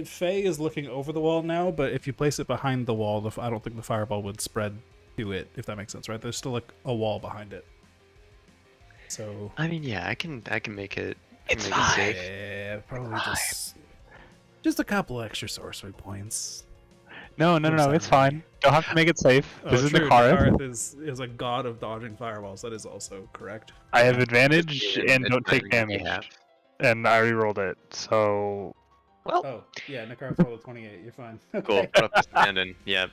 Faye is looking over the wall now, but if you place it behind the wall, I don't think the fireball would spread to it, if that makes sense, right? There's still like a wall behind it. So I mean, yeah, I can make it. It's make fine. it safe. yeah, probably just a couple extra sorcery points. No, it's fine. Don't have to make it safe. This is true, Nakarth. Nakarth is a god of dodging fireballs. That is also correct. I have advantage Yeah, and don't take depending on what you damage. have. And I rerolled it, so Well, Oh, yeah, Nakarth rolled a 28. You're fine. cool. Okay. Put up the stand and yeah,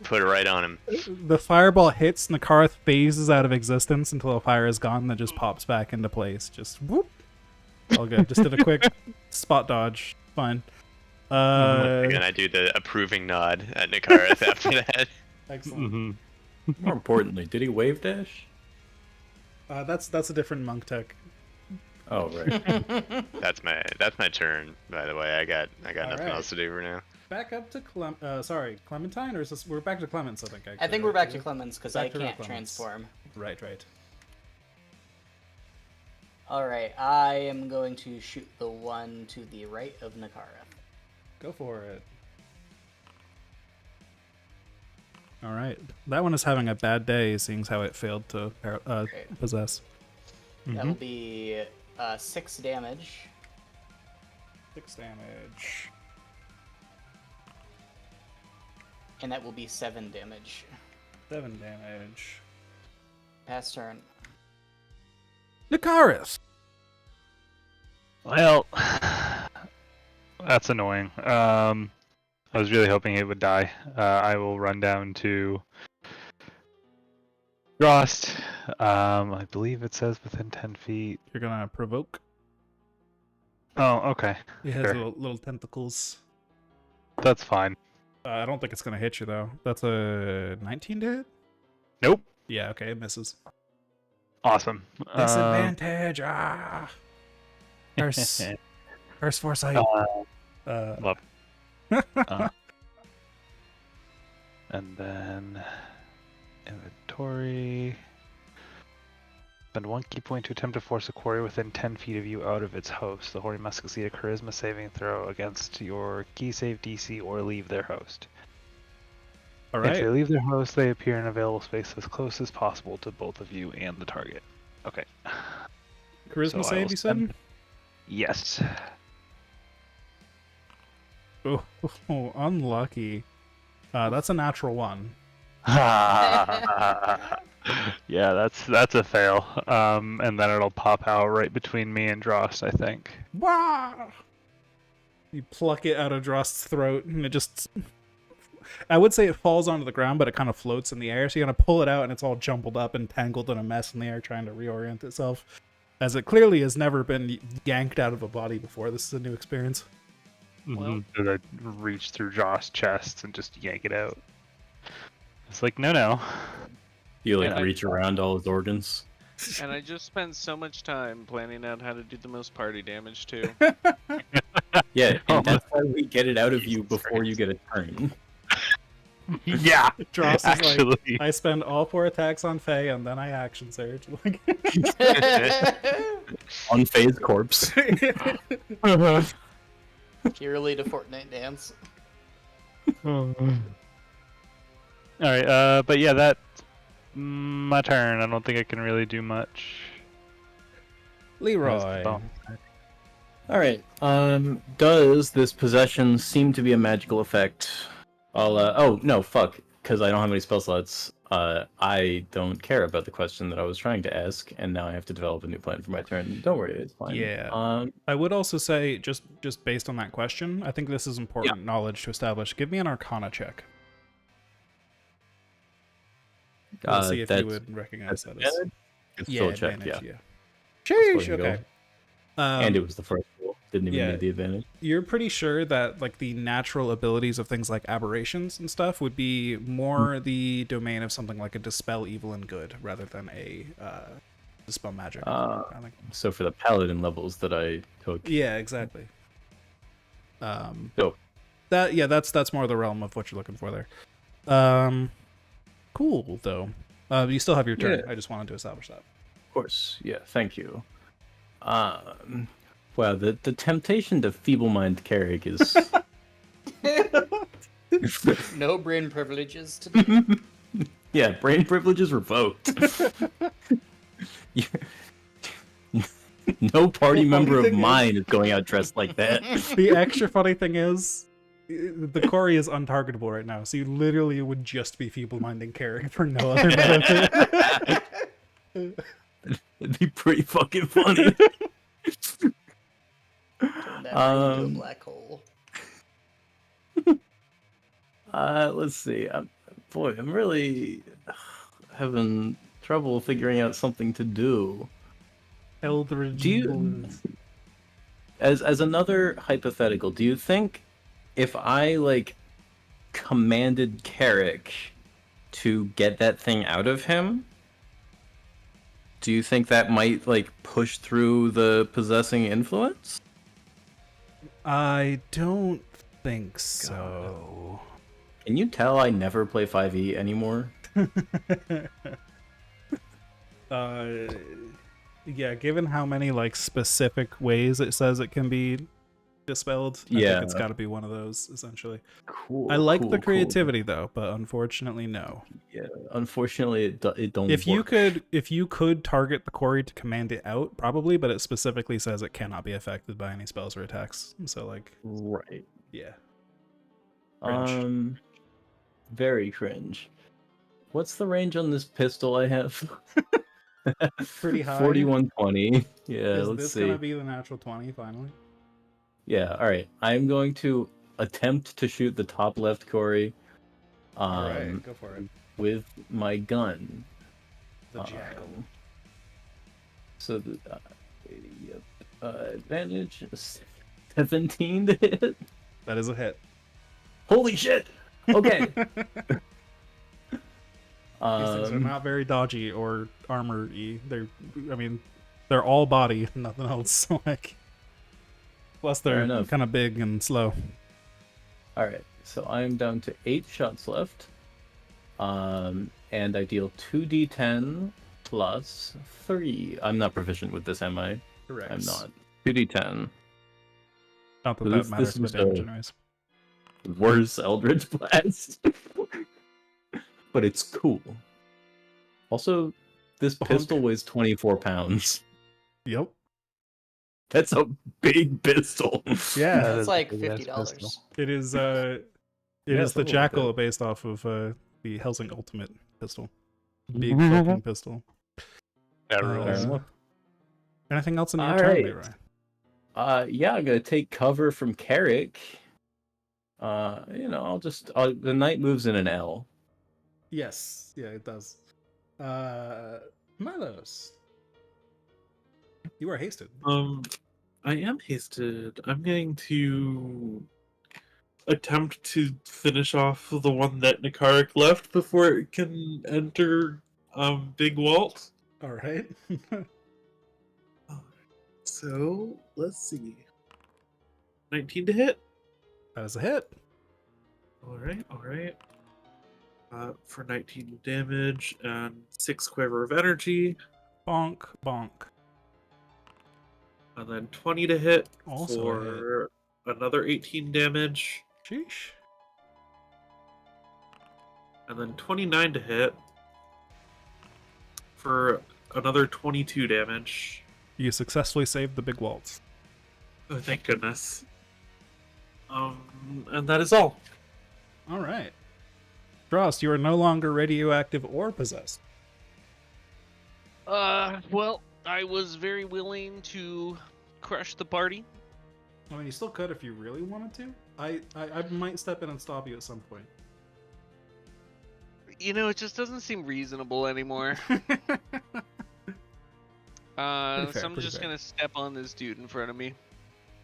put it right on him. The fireball hits, Nakarth phases out of existence until the fire is gone, then just pops back into place. Just whoop. All good. Just did a quick spot dodge. Fine. Once again, I do the approving nod at Nakarth after that. Excellent. More importantly, did he wave dash? That's a different monk tech. Oh right. That's my turn. By the way, I got nothing right. else to do for now. Back up to Clementine, or is this we're back to Clemens? I think. I think we're back to Clemens because I Back to can't Clemens. transform. Right. All right, I am going to shoot the one to the right of Nakara. Go for it. All right, that one is having a bad day, seeing how it failed to possess. That will be 6 damage. 6 damage. And that will be 7 damage. 7 damage. Pass turn. Nakaris! Well, that's annoying. I was really hoping it would die. I will run down to Drost. I believe it says within 10 feet. You're gonna provoke. Oh, okay. It has Sure. little tentacles. That's fine. I don't think it's gonna hit you though. That's a 19 to hit? Nope. Yeah, okay, it misses. Awesome. Disadvantage! First foresight. Love. And then inventory. Spend 1 key point to attempt to force a quarry within 10 feet of you out of its host. The quarry must succeed a charisma saving throw against your key save DC or leave their host. All If right. they leave their host, they appear in available space as close as possible to both of you and the target. Okay. Charisma So I save, will you said? spend- Yes. Oh, unlucky. That's a natural 1. Yeah, that's a fail. And then it'll pop out right between me and Drost, I think. Wah! You pluck it out of Drost's throat, and it just... I would say it falls onto the ground, but it kind of floats in the air, so you're going to pull it out, and it's all jumbled up and tangled in a mess in the air, trying to reorient itself. As it clearly has never been yanked out of a body before. This is a new experience. Well- So I reach through Jost's chest and just yank it out. It's like, no. You like Yeah. reach around all his organs. And I just spent so much time planning out how to do the most party damage too. Yeah, Oh and that's why we get it out of you Jesus before you Christ. get a turn. Yeah, Drost is like, actually. I spend all 4 attacks on Faye, and then I action surge. Like, Unfazed corpse. Purely to Fortnite dance. Alright, but yeah, that's my turn. I don't think I can really do much. Leroy. All right. Does this possession seem to be a magical effect? Oh no, fuck. Because I don't have any spell slots. I don't care about the question that I was trying to ask, and now I have to develop a new plan for my turn. Don't worry, it's fine. Yeah. I would also say, just based on that question, I think this is important knowledge to establish. Give me an Arcana check. Let's see if you that's would recognize that as... advantage? It's still a check, advantage, yeah. Sheesh, Scoring okay. and it was the first roll. Didn't even yeah. need the advantage. You're pretty sure that like the natural abilities of things like aberrations and stuff would be more the domain of something like a dispel evil and good rather than a dispel magic. I think. So for the paladin levels that I took, Yeah, exactly. Dope. That's more the realm of what you're looking for there. Cool though. You still have your turn. Yeah. I just wanted to establish that. of course, yeah, thank you. Wow, the temptation to feeble-mind Carrick is No brain privileges today. yeah, brain privileges revoked. No party member of mine is going out dressed like that. The extra funny thing is, the Cory is untargetable right now, so you literally would just be feeble-minded Carrick for no other benefit. It'd be pretty fucking funny. Turn that brain into a black hole. Let's see. Boy, I'm really having trouble figuring out something to do. Eldridge Do you, Blizz. as another hypothetical, do you think if I like commanded Carrick to get that thing out of him, do you think that might like push through the possessing influence? I don't think so. Can you tell I never play 5e anymore? Yeah, given how many like specific ways it says it can be dispelled, I Yeah. think it's got to be one of those essentially. Cool. I like cool, the cool. creativity though, but unfortunately, no. Yeah, unfortunately, it don't. If you work. could target the quarry to command it out, probably, but it specifically says it cannot be affected by any spells or attacks. So like, Right. yeah. Cringe. Very cringe. What's the range on this pistol I have? Pretty high. 4120. Yeah, Is let's this see. gonna be the natural 20 finally? Yeah, all right. I'm going to attempt to shoot the top left quarry. All right, go for it. With my gun. The jackal. So the advantage is 17 to hit. That is a hit. Holy shit! Okay. These things are not very dodgy or armor-y. They're all body, nothing else. Like, plus they're kind of big and slow. All right, so I'm down to 8 shots left, and I deal 2d10 plus 3. I'm not proficient with this, am I? Correct. I'm not. 2d10. Not that that matters for damage, anyways. Worse Eldritch Blast, but it's cool. Also, this pistol weighs 24 pounds. Yep. That's a big pistol. Yeah, That's like $50. It is. It is the jackal based off of the Helsing Ultimate pistol. Big fucking pistol. That rules. Anything else in your turn, Leroy? Yeah, I'm gonna take cover from Carrick. I'll just the knight moves in an L. Yes, yeah, it does. Milos, you are hasted. I am hasted. I'm going to attempt to finish off the one that Nikarik left before it can enter Big Walt. All right. So let's see. 19 to hit. That is a hit. All right. For 19 damage and 6 quiver of energy. Bonk, bonk. And then 20 to hit Also for another 18 damage. Sheesh. And then 29 to hit for another 22 damage. You successfully saved the big waltz. Oh, thank goodness. And that is all. All right. Frost, you are no longer radioactive or possessed. Well, I was very willing to crush the party. I mean, you still could if you really wanted to. I might step in and stop you at some point. You know, it just doesn't seem reasonable anymore. So I'm just gonna step on this dude in front of me.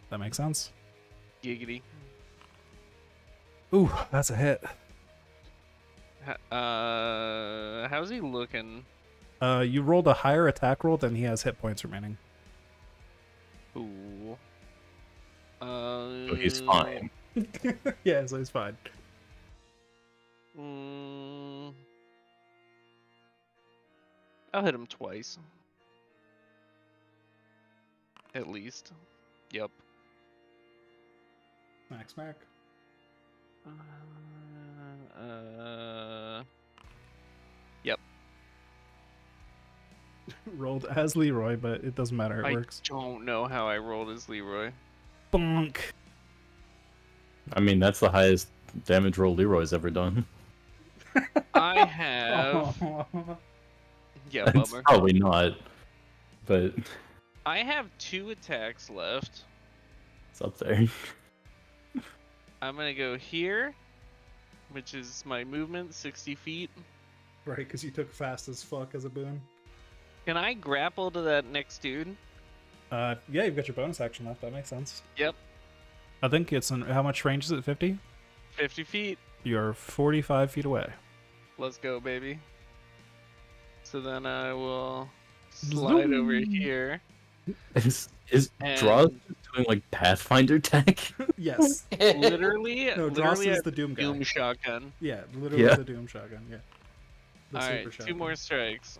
That makes sense. Giggity. Ooh, that's a hit. How's he looking? You rolled a higher attack roll than he has hit points remaining. Ooh. So he's fine. Yeah, so he's fine. I'll hit him twice. At least. Yep. Smack. Yep. Rolled as Leroy, but it doesn't matter. It works. I don't know how I rolled as Leroy. Bonk. I mean, that's the highest damage roll Leroy's ever done. I have. Yeah, It's bummer. probably not, but I have 2 attacks left. it's up there. I'm gonna go here. which is my movement, 60 feet. Right, because you took fast as fuck as a boon. Can I grapple to that next dude? Yeah, you've got your bonus action left. That makes sense. Yep. I think it's in, how much range is it? 50? 50 feet. You're 45 feet away. Let's go, baby. So then I will slide over here. Is And- Draws doing like Pathfinder tech? Yes. Literally, No, Dross literally is a the Doom guy. Doom shotgun. Yeah, literally Yeah. the Doom shotgun. Yeah. The All super right, two shotgun. more strikes.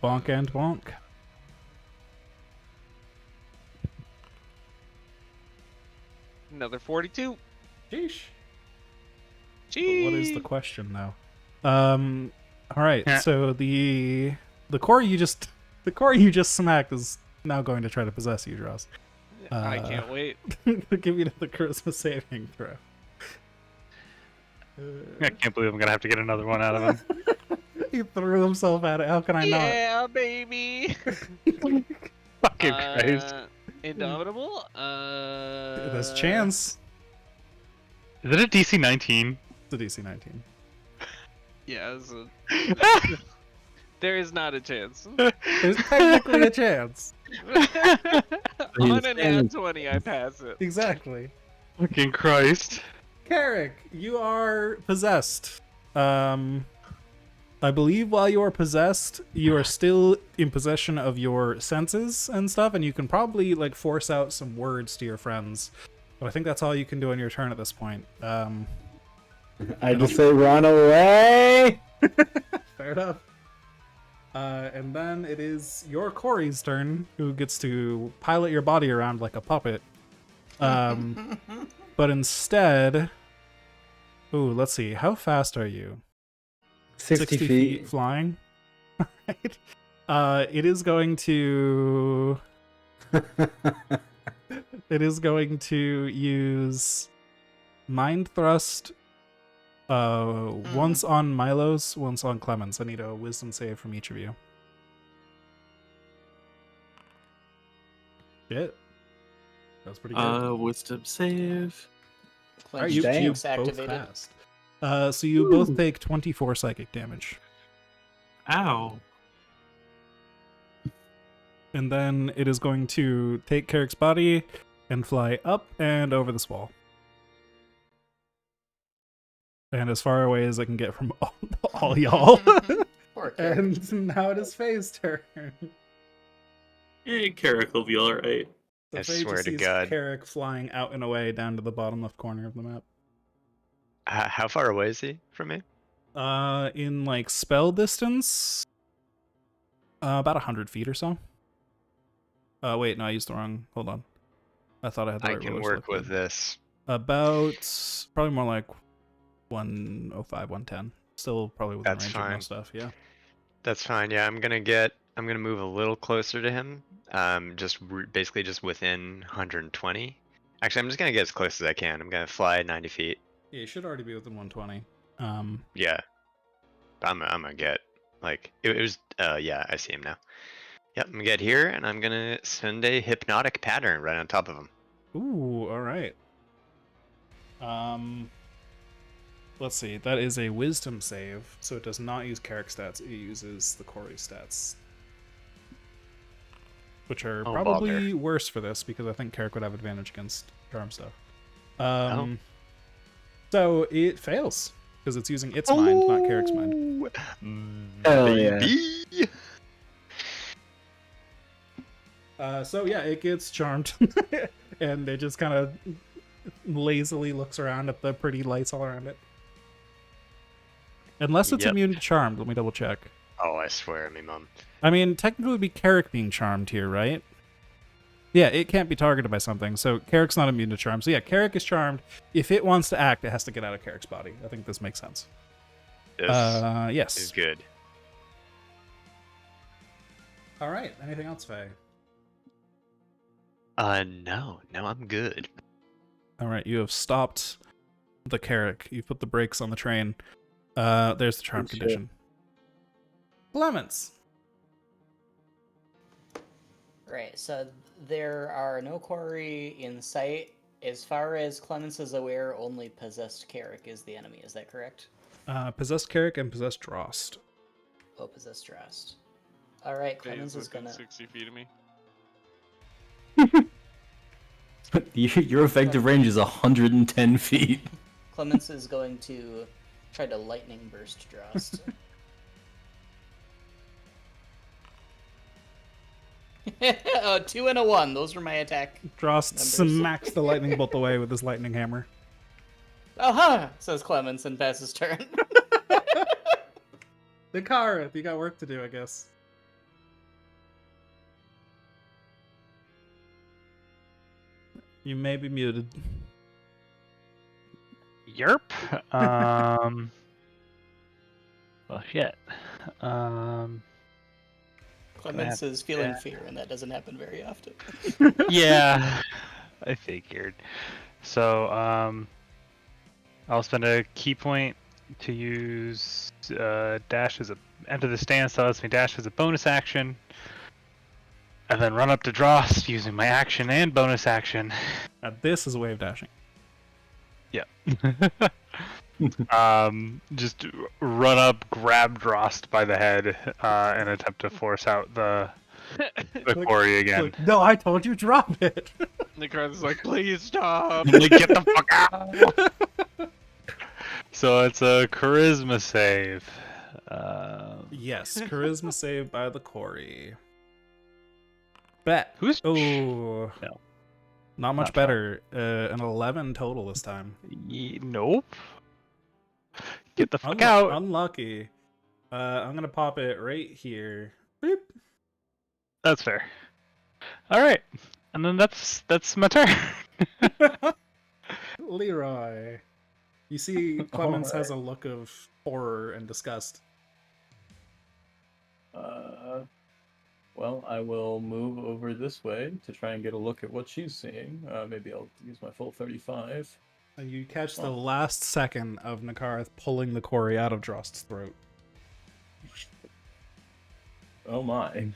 Bonk and bonk. Another 42. Sheesh. But Gee. what is the question now? All right. Yeah. So the core you just smacked is now going to try to possess you, Dross. I can't wait. Give you the charisma saving throw. I can't believe I'm gonna have to get another one out of him. He threw himself at it. How can I not? Yeah, baby. Fucking Christ. Indomitable. There's a chance. Is it a DC 19? It's a DC 19. Yeah, there is not a chance. There's technically a chance. On an nat 20, I pass it. Exactly. Fucking Christ. Carrick, you are possessed. I believe while you are possessed, you are still in possession of your senses and stuff, and you can probably like force out some words to your friends. But I think that's all you can do on your turn at this point. I just say run away. Fair enough. And then it is your Corey's turn, who gets to pilot your body around like a puppet. But instead, ooh, let's see. How fast are you? 60 feet. flying. Right. It is going to. It is going to use Mind Thrust. Once on Milos, once on Clemens. I need a Wisdom save from each of you. Shit. That was pretty good. Wisdom save. Alright, you Clinch both activated. passed. So you both take 24 psychic damage. Ow. And then it is going to take Carrick's body and fly up and over this wall. And as far away as I can get from all y'all. Poor Carrick. And now it is Faye's turn. Carrick will be alright. So I Faye swear just to sees God. Carrick flying out and away down to the bottom left corner of the map. How far away is he from me? In like spell distance, about 100 feet or so. Wait, no, I used the wrong. Hold on. I thought I had the I right can roller work selected. with this. About probably more like 105, 110. Still probably within That's range of fine. most stuff. Yeah. That's fine. Yeah, I'm gonna move a little closer to him. Basically just within 120. Actually, I'm just gonna get as close as I can. I'm gonna fly 90 feet. Yeah, you should already be within 120. Yeah. I'm gonna get like it was. Yeah, I see him now. Yep, I'm gonna get here and I'm gonna send a hypnotic pattern right on top of him. Ooh, all right. Let's see. That is a Wisdom save, so it does not use Carrick stats. It uses the Corey stats, which are Oh, probably bother. worse for this because I think Carrick would have advantage against charm stuff. Oh. So it fails because it's using its mind, not Carrick's mind. Hell yeah. Baby. So yeah, it gets charmed, and it just kind of lazily looks around at the pretty lights all around it. Unless it's Yep. immune to charmed, let me double check. Oh, I swear, me mom. I mean, technically it would be Carrick being charmed here, right? Yeah, it can't be targeted by something, so Carrick's not immune to charm. So yeah, Carrick is charmed. If it wants to act, it has to get out of Carrick's body. I think this makes sense. This Yes. is good. All right. Anything else, Faye? No, I'm good. All right, you have stopped the Carrick. You've put the brakes on the train. There's the charm Good shit. condition. Clements. Right, so there are no quarry in sight. As far as Clemens is aware, only possessed Carrick is the enemy. Is that correct? Possessed Carrick and possessed Drost. Oh, possessed Drast. All right, Clemens Stays is within gonna. 60 feet of me. Your effective range is 110 feet. Clemens is going to try to lightning burst Drast. Oh, 2 and a 1. Those were my attack. Drost Numbers. smacks the lightning bolt away with his lightning hammer. Aha! Says Clemens and passes turn. Nikarith, you got work to do, I guess. You may be muted. Yerp. Well, shit. Clemens is feeling fear, and that doesn't happen very often. Yeah, I figured. So, I'll spend a key point to use dash as a enter the stance. That lets me dash as a bonus action, and then run up to Drost using my action and bonus action. Now, this is a way of dashing. Yeah. Just run up, grab Drost by the head, and attempt to force out the quarry again. Look, no, I told you drop it. Nikarith's like, please stop. Like, get the fuck out! So it's a charisma save. Yes, charisma save by the quarry. Bet. Who's Oh, No. not much Not better. An 11 total this time. Nope. Get the fuck out. Unlucky. I'm gonna pop it right here. Boop. That's fair. All right, and then that's my turn. Leroy. You see, Clemens has a look of horror and disgust. Well, I will move over this way to try and get a look at what she's seeing. Maybe I'll use my full 35. And you catch the last second of Nikarith pulling the quarry out of Drost's throat. Oh my.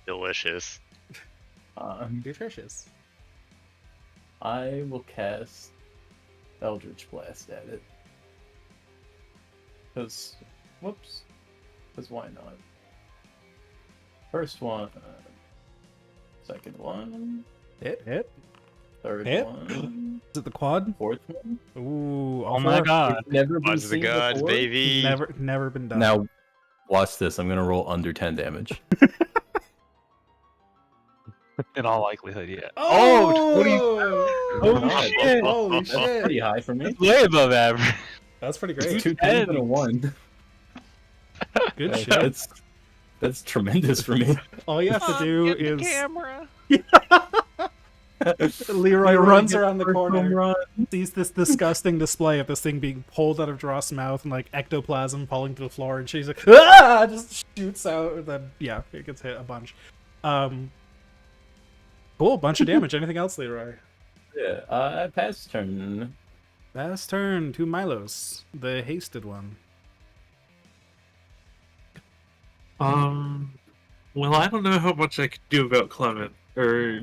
Delicious. Nutritious. I will cast Eldritch Blast at it. Because, whoops. Because why not? First one. Second one. Hit. Third Hit. one. Is it the quad? Fourth one. Ooh, all Oh my four? god. It's never been Watch the seen gods, before. baby. Never been done. Now, watch this. I'm going to roll under 10 damage. In all likelihood, yeah. Oh, Oh, God. shit. Holy That's shit. pretty high for me. It's way above average. That's pretty It's great. 2 tens and a 1. Good shit. That's tremendous for me. All you have to do Get the is camera. Leroy runs around the First home corner, run. sees this disgusting display of this thing being pulled out of Drost's mouth and like ectoplasm falling to the floor, and she's like, ah! Just shoots out, and then yeah, it gets hit a bunch. Cool, bunch of damage. Anything else, Leroy? Yeah, I pass turn. Last turn to Milos, the hasted one. Well, I don't know how much I could do about Clement or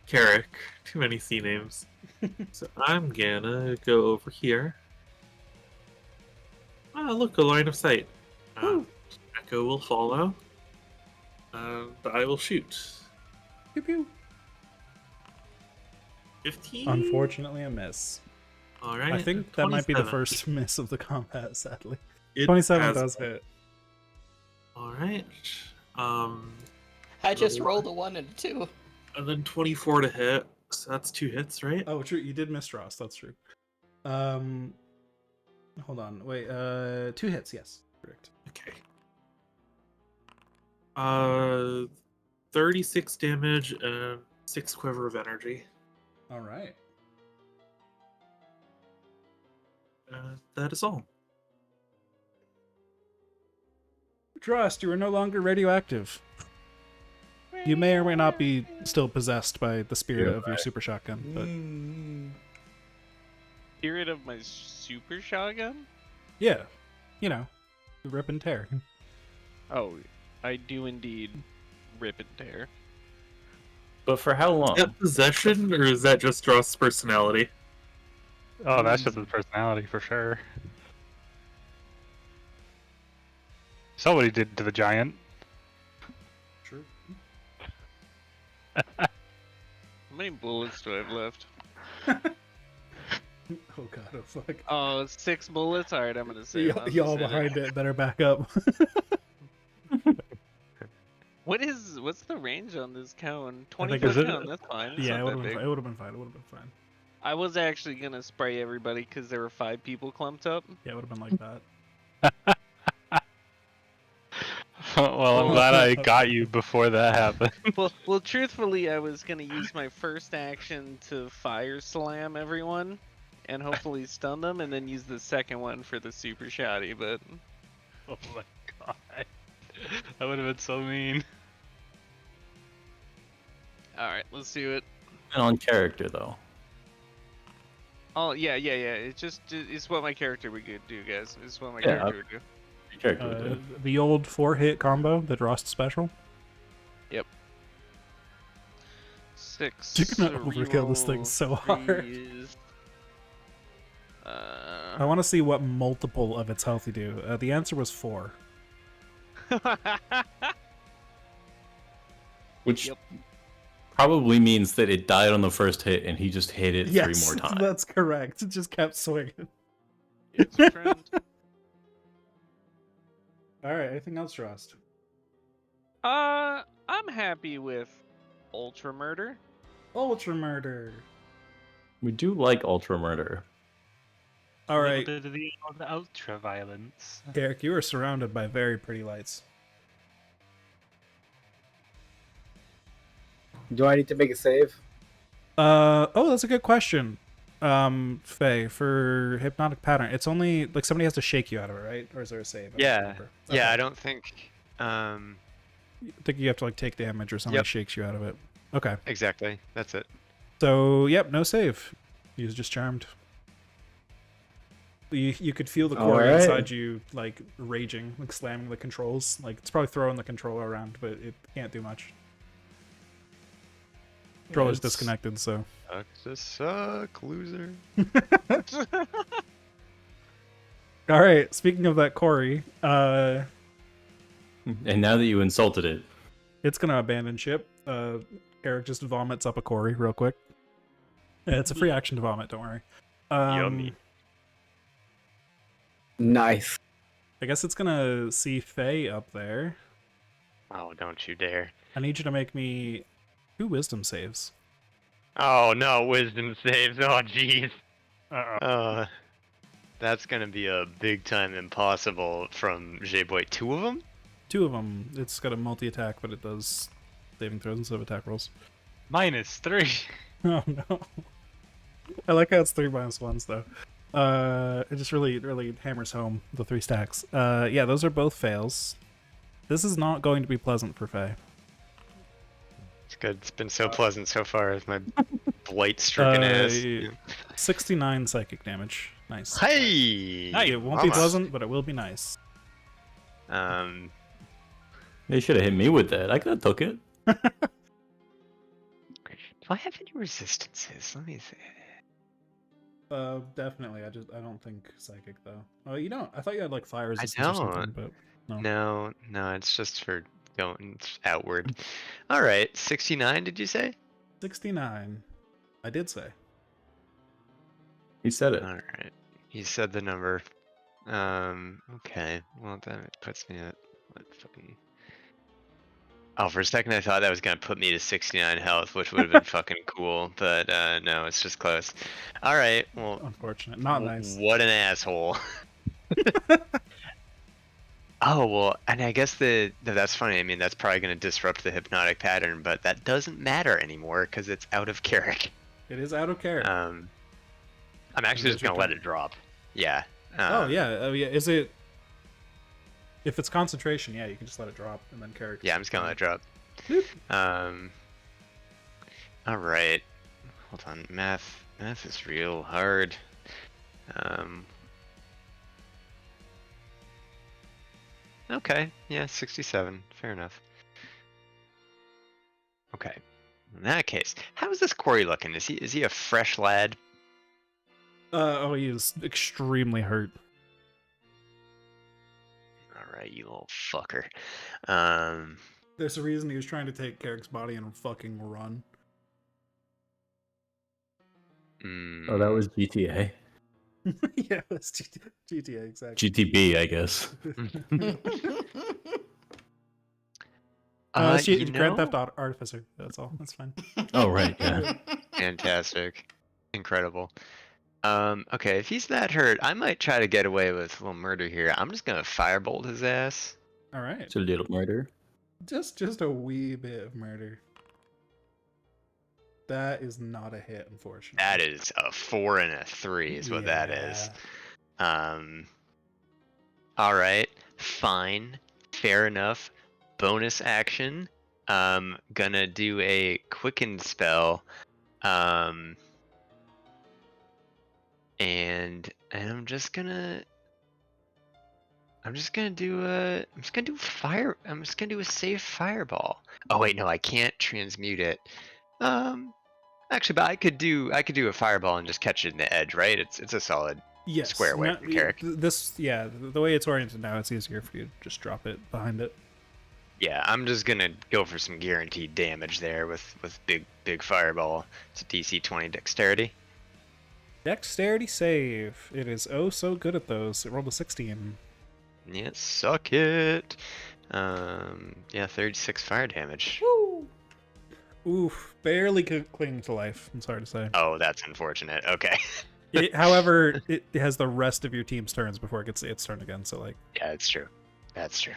Carrick. Too many C names. So I'm gonna go over here. Ah, look, a line of sight. Echo will follow. And I will shoot. Pew pew. 15? Unfortunately, a miss. Alright. I think that might be the 27. first miss of the combat, sadly. It 27 has- does hit. Alright. I just rolled a 1 and a 2. And then 24 to hit. So that's 2 hits, right? Oh, true. You did miss Dross. That's true. Hold on. Wait. 2 hits. Yes. Correct. Okay. 36 damage and 6 quiver of energy. All right. That is all. Drost, you are no longer radioactive. You may or may not be still possessed by the spirit of your super shotgun, but Spirit of my super shotgun? yeah, you know, rip and tear. Oh, I do indeed rip and tear. But for how long? Is that possession, or is that just Dross's personality? Oh, that's just his personality for sure. Saw what he did to the giant. True. How many bullets do I have left? Oh god, oh fuck. Oh, 6 bullets? Alright, I'm gonna save. Y'all behind it better back up. What's the range on this cone? I 20 think foot it's- cone, that's fine. It's Yeah, not it would that have big. been fine. It would have been fine. It would have been fine. I was actually gonna spray everybody because there were 5 people clumped up. Yeah, it would have been like that. Well, I'm glad I got you before that happened. Well, truthfully, I was gonna use my first action to fire slam everyone, and hopefully stun them, and then use the second one for the super shotty. But Oh my god. That would have been so mean. all right, let's do it. And on character though. Oh yeah. It's what my character would do, guys. It's what my Yeah, character would do. Character would do. The old 4-hit combo, the Drost special. 6. You're gonna overkill this thing reroll so hard. 3 is, I want to see what multiple of its health you do. The answer was 4. Which Yep. probably means that it died on the first hit and he just hit it 3 more times. That's correct. It just kept swinging. It's a trend. All right. Anything else, Drost? I'm happy with Ultra Murder. Ultra murder. We do like Ultra Murder. All A right, little bit of the ultra violence. Derek, you are surrounded by very pretty lights. Do I need to make a save? Oh, that's a good question. Faye, for hypnotic pattern, it's only like somebody has to shake you out of it, right? Or is there a save? I don't Yeah. remember. Yeah, Okay. I don't think. I think you have to like take damage or somebody Yep. shakes you out of it. Okay. Exactly. That's it. So, yep, no save. He was just charmed. You could feel the core Alright. inside you like raging, like slamming the controls. Like it's probably throwing the controller around, but it can't do much. Controller's It's- disconnected, so. Suck to suck, loser. All right. Speaking of that Corey, And now that you insulted it, it's gonna abandon ship. Eric just vomits up a Corey real quick. Yeah, it's a free action to vomit. Don't worry. Yummy. Nice. I guess it's gonna see Faye up there. Oh, don't you dare. I need you to make me 2 wisdom saves. Oh no, wisdom saves. Oh jeez. Uh-oh. That's gonna be a big time impossible from J-Boy. 2 of them? 2 of them. It's got a multi-attack, but it does saving throws instead of attack rolls. -3. Oh no. I like how it's 3 -1s though. It just really hammers home the 3 stacks. Yeah, those are both fails. This is not going to be pleasant for Faye. It's good. It's been so pleasant so far with my blight-stricken ass. 69 psychic damage. Nice. Hey! It won't be Mama. pleasant, but it will be nice. they should have hit me with that. I could have took it. Do I have any resistances? Let me see. Definitely. I don't think psychic though. Oh, you don't. I thought you had like fire I resistance or something, don't. but no. No, it's just for going outward. Alright, 69 did you say? 69. I did say. He said it. Alright. You said the number. Okay. Well then it puts me at what fucking. Oh, for a second I thought that was gonna put me to 69 health, which would have been fucking cool, but no, it's just close. Alright, well, Unfortunate. Not nice. what an asshole. Oh, well, and I guess that's funny. I mean, that's probably going to disrupt the hypnotic pattern, but that doesn't matter anymore because it's out of character. It is out of character. I'm actually just going to let it drop. Yeah. Oh yeah. Yeah. Is it? If it's concentration, yeah, you can just let it drop and then character. Yeah, I'm just going to let it drop. All right. Hold on. Math is real hard. Okay. Yeah, 67. Fair enough. Okay. In that case, how is this quarry looking? Is he a fresh lad? Oh, he is extremely hurt. All right, you little fucker. Um, There's a reason he was trying to take Carrick's body and fucking run. Oh, that was GTA. Yeah, that's GTA, exactly. GTB, I guess. you Grand Theft know, Artificer. That's all. That's fine. Oh, right, yeah. fantastic, incredible. Okay, if he's that hurt, I might try to get away with a little murder here. I'm just gonna firebolt his ass. All right. It's a little murder. Just a wee bit of murder. That is not a hit, unfortunately. That is a 4 and a 3 is what that is. All right, fine, fair enough. Bonus action. Gonna do a quicken spell. And I'm just gonna do a safe fireball. Oh wait, no, I can't transmute it. Actually, but I could do a fireball and just catch it in the edge, right? It's a solid Yes. square away from Carrick. The way it's oriented now, it's easier for you to just drop it behind it. Yeah, I'm just gonna go for some guaranteed damage there with big fireball. It's a DC 20 dexterity. Dexterity save. It is oh so good at those. It rolled a 16. Yeah, suck it. Yeah, 36 fire damage. Oof, barely clinging to life. I'm sorry to say. Oh, that's unfortunate. Okay. However, it has the rest of your team's turns before it gets its turn again. So like. Yeah, it's true. That's true.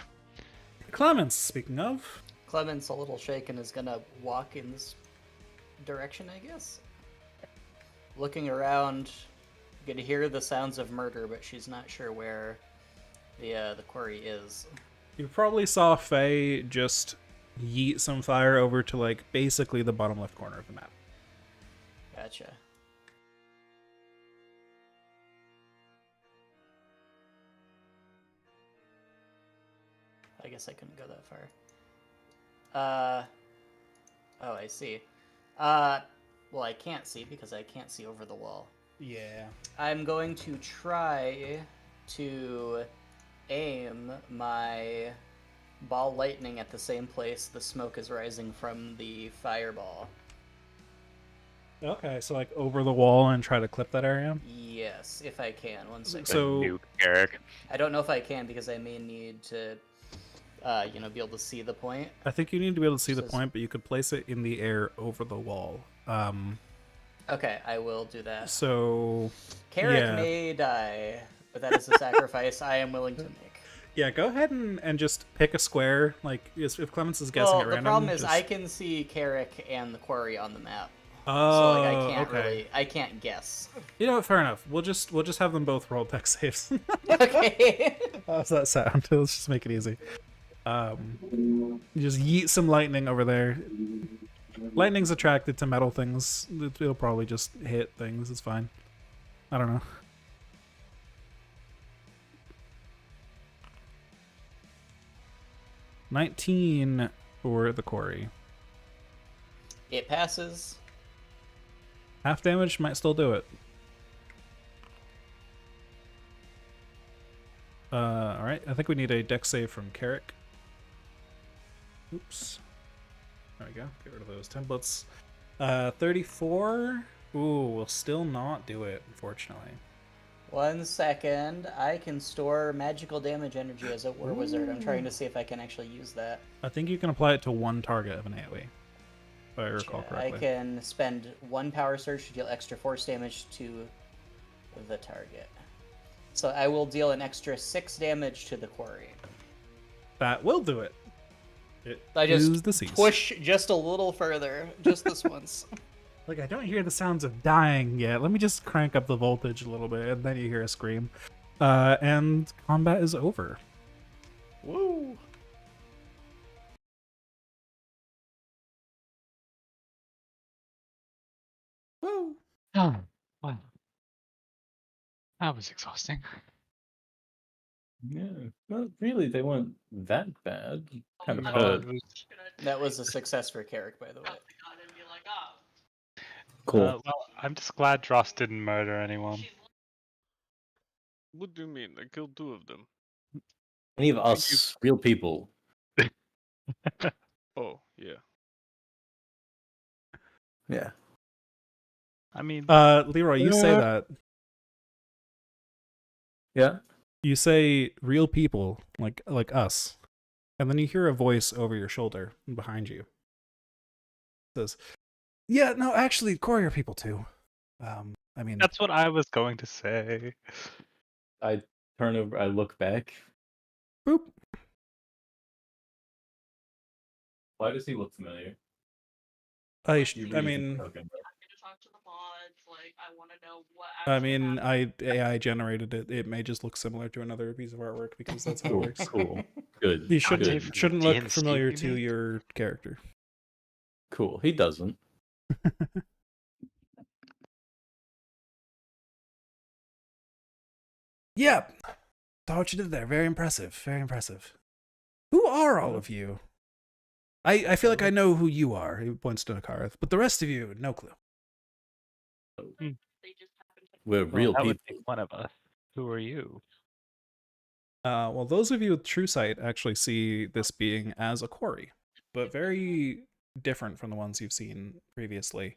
Clemens, speaking of. Clemens, a little shaken, is gonna walk in this direction, I guess. Looking around, you can hear the sounds of murder, but she's not sure where the quarry is. You probably saw Faye just yeet some fire over to like basically the bottom left corner of the map. Gotcha. I guess I couldn't go that far. Oh, I see. Well, I can't see because I can't see over the wall. Yeah. I'm going to try to aim my ball lightning at the same place the smoke is rising from the fireball. Okay, so like over the wall and try to clip that area. Yes, if I can. One second. So- Nuke Carrick. I don't know if I can because I may need to, be able to see the point. I think you need to be able to see the Says- point, but you could place it in the air over the wall. Okay, I will do that. So Carrick yeah. may die, but that is a sacrifice I am willing to make. Yeah, go ahead and just pick a square. Like if Clemens is guessing Well, at the random. problem is just... I can see Carrick and the quarry on the map. Oh, So like I can't okay. I can't guess. You know what? Fair enough. We'll just have them both roll dex saves. Okay. How's that sound? Let's just make it easy. You just yeet some lightning over there. Lightning's attracted to metal things. It'll probably just hit things. It's fine. I don't know. $19 for the quarry. It passes. Half damage might still do it. Alright, I think we need a dex save from Carrick. Oops. There we go. Get rid of those templates. 34. Ooh, will still not do it, unfortunately. 1 second. I can store magical damage energy as a war wizard. I'm trying to see if I can actually use that. I think you can apply it to one target of an AoE, if I recall correctly. I can spend 1 power surge to deal extra force damage to the target. So I will deal an extra 6 damage to the quarry. That will do it. It I is just the cease. push just a little further, just this once. Like, I don't hear the sounds of dying yet. Let me just crank up the voltage a little bit, and then you hear a scream. And combat is over. Woo! Woo! Oh, wow. That was exhausting. Yeah, well, really, they weren't that bad. Kind of No, hurt. it was, That was a success for Carrick, by the way. Cool. well, I'm just glad Dross didn't murder anyone. What do you mean? I killed 2 of them. Any of Thank you. us, real people. Oh, yeah. Yeah. I mean, Leroy, you say that. Yeah. You say real people, like us. And then you hear a voice over your shoulder behind you. It says, yeah, no, actually, Corey are people too. I mean, that's what I was going to say. I turn over. I look back. boop. Why does he look familiar? I You really mean, think okay, I mean, I AI generated it. It may just look similar to another piece of artwork because that's how it Cool. works. Cool. Good. You Dante Good. from shouldn't look DNC, familiar you to mean? your character. Cool. He doesn't. Yeah, saw what you did there. Very impressive. Very impressive. Who are all of you? I feel like I know who you are. He points to Nakarth, but the rest of you, no clue. We're Well, real that would people. be one of us. Who are you? Well, those of you with True Sight actually see this being as a quarry, but very different from the ones you've seen previously.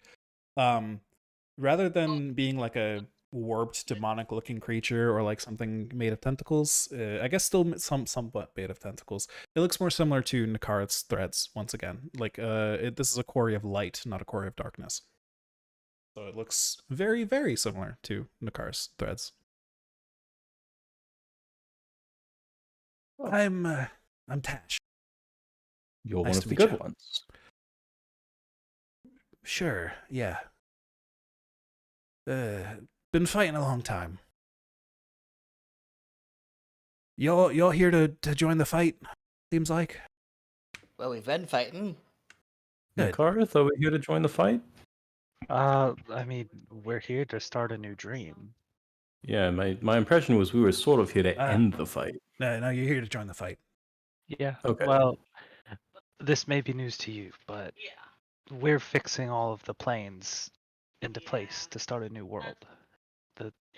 Rather than being like a warped, demonic-looking creature or like something made of tentacles, I guess still somewhat made of tentacles. It looks more similar to Nakarth's threads once again. Like, this is a quarry of light, not a quarry of darkness. So it looks very, very similar to Nakarth's threads. Oh. I'm Tash. You're Nice one to of the meet good you. ones. Sure, yeah. Been fighting a long time. You're here to join the fight, seems like. Well, we've been fighting. Good. Nakarth, are we here to join the fight? I mean, we're here to start a new dream. Yeah, my impression was we were sort of here to Ah. end the fight. No, you're here to join the fight. Yeah. Okay. Well, this may be news to you, but we're fixing all of the planes into place to start a new world.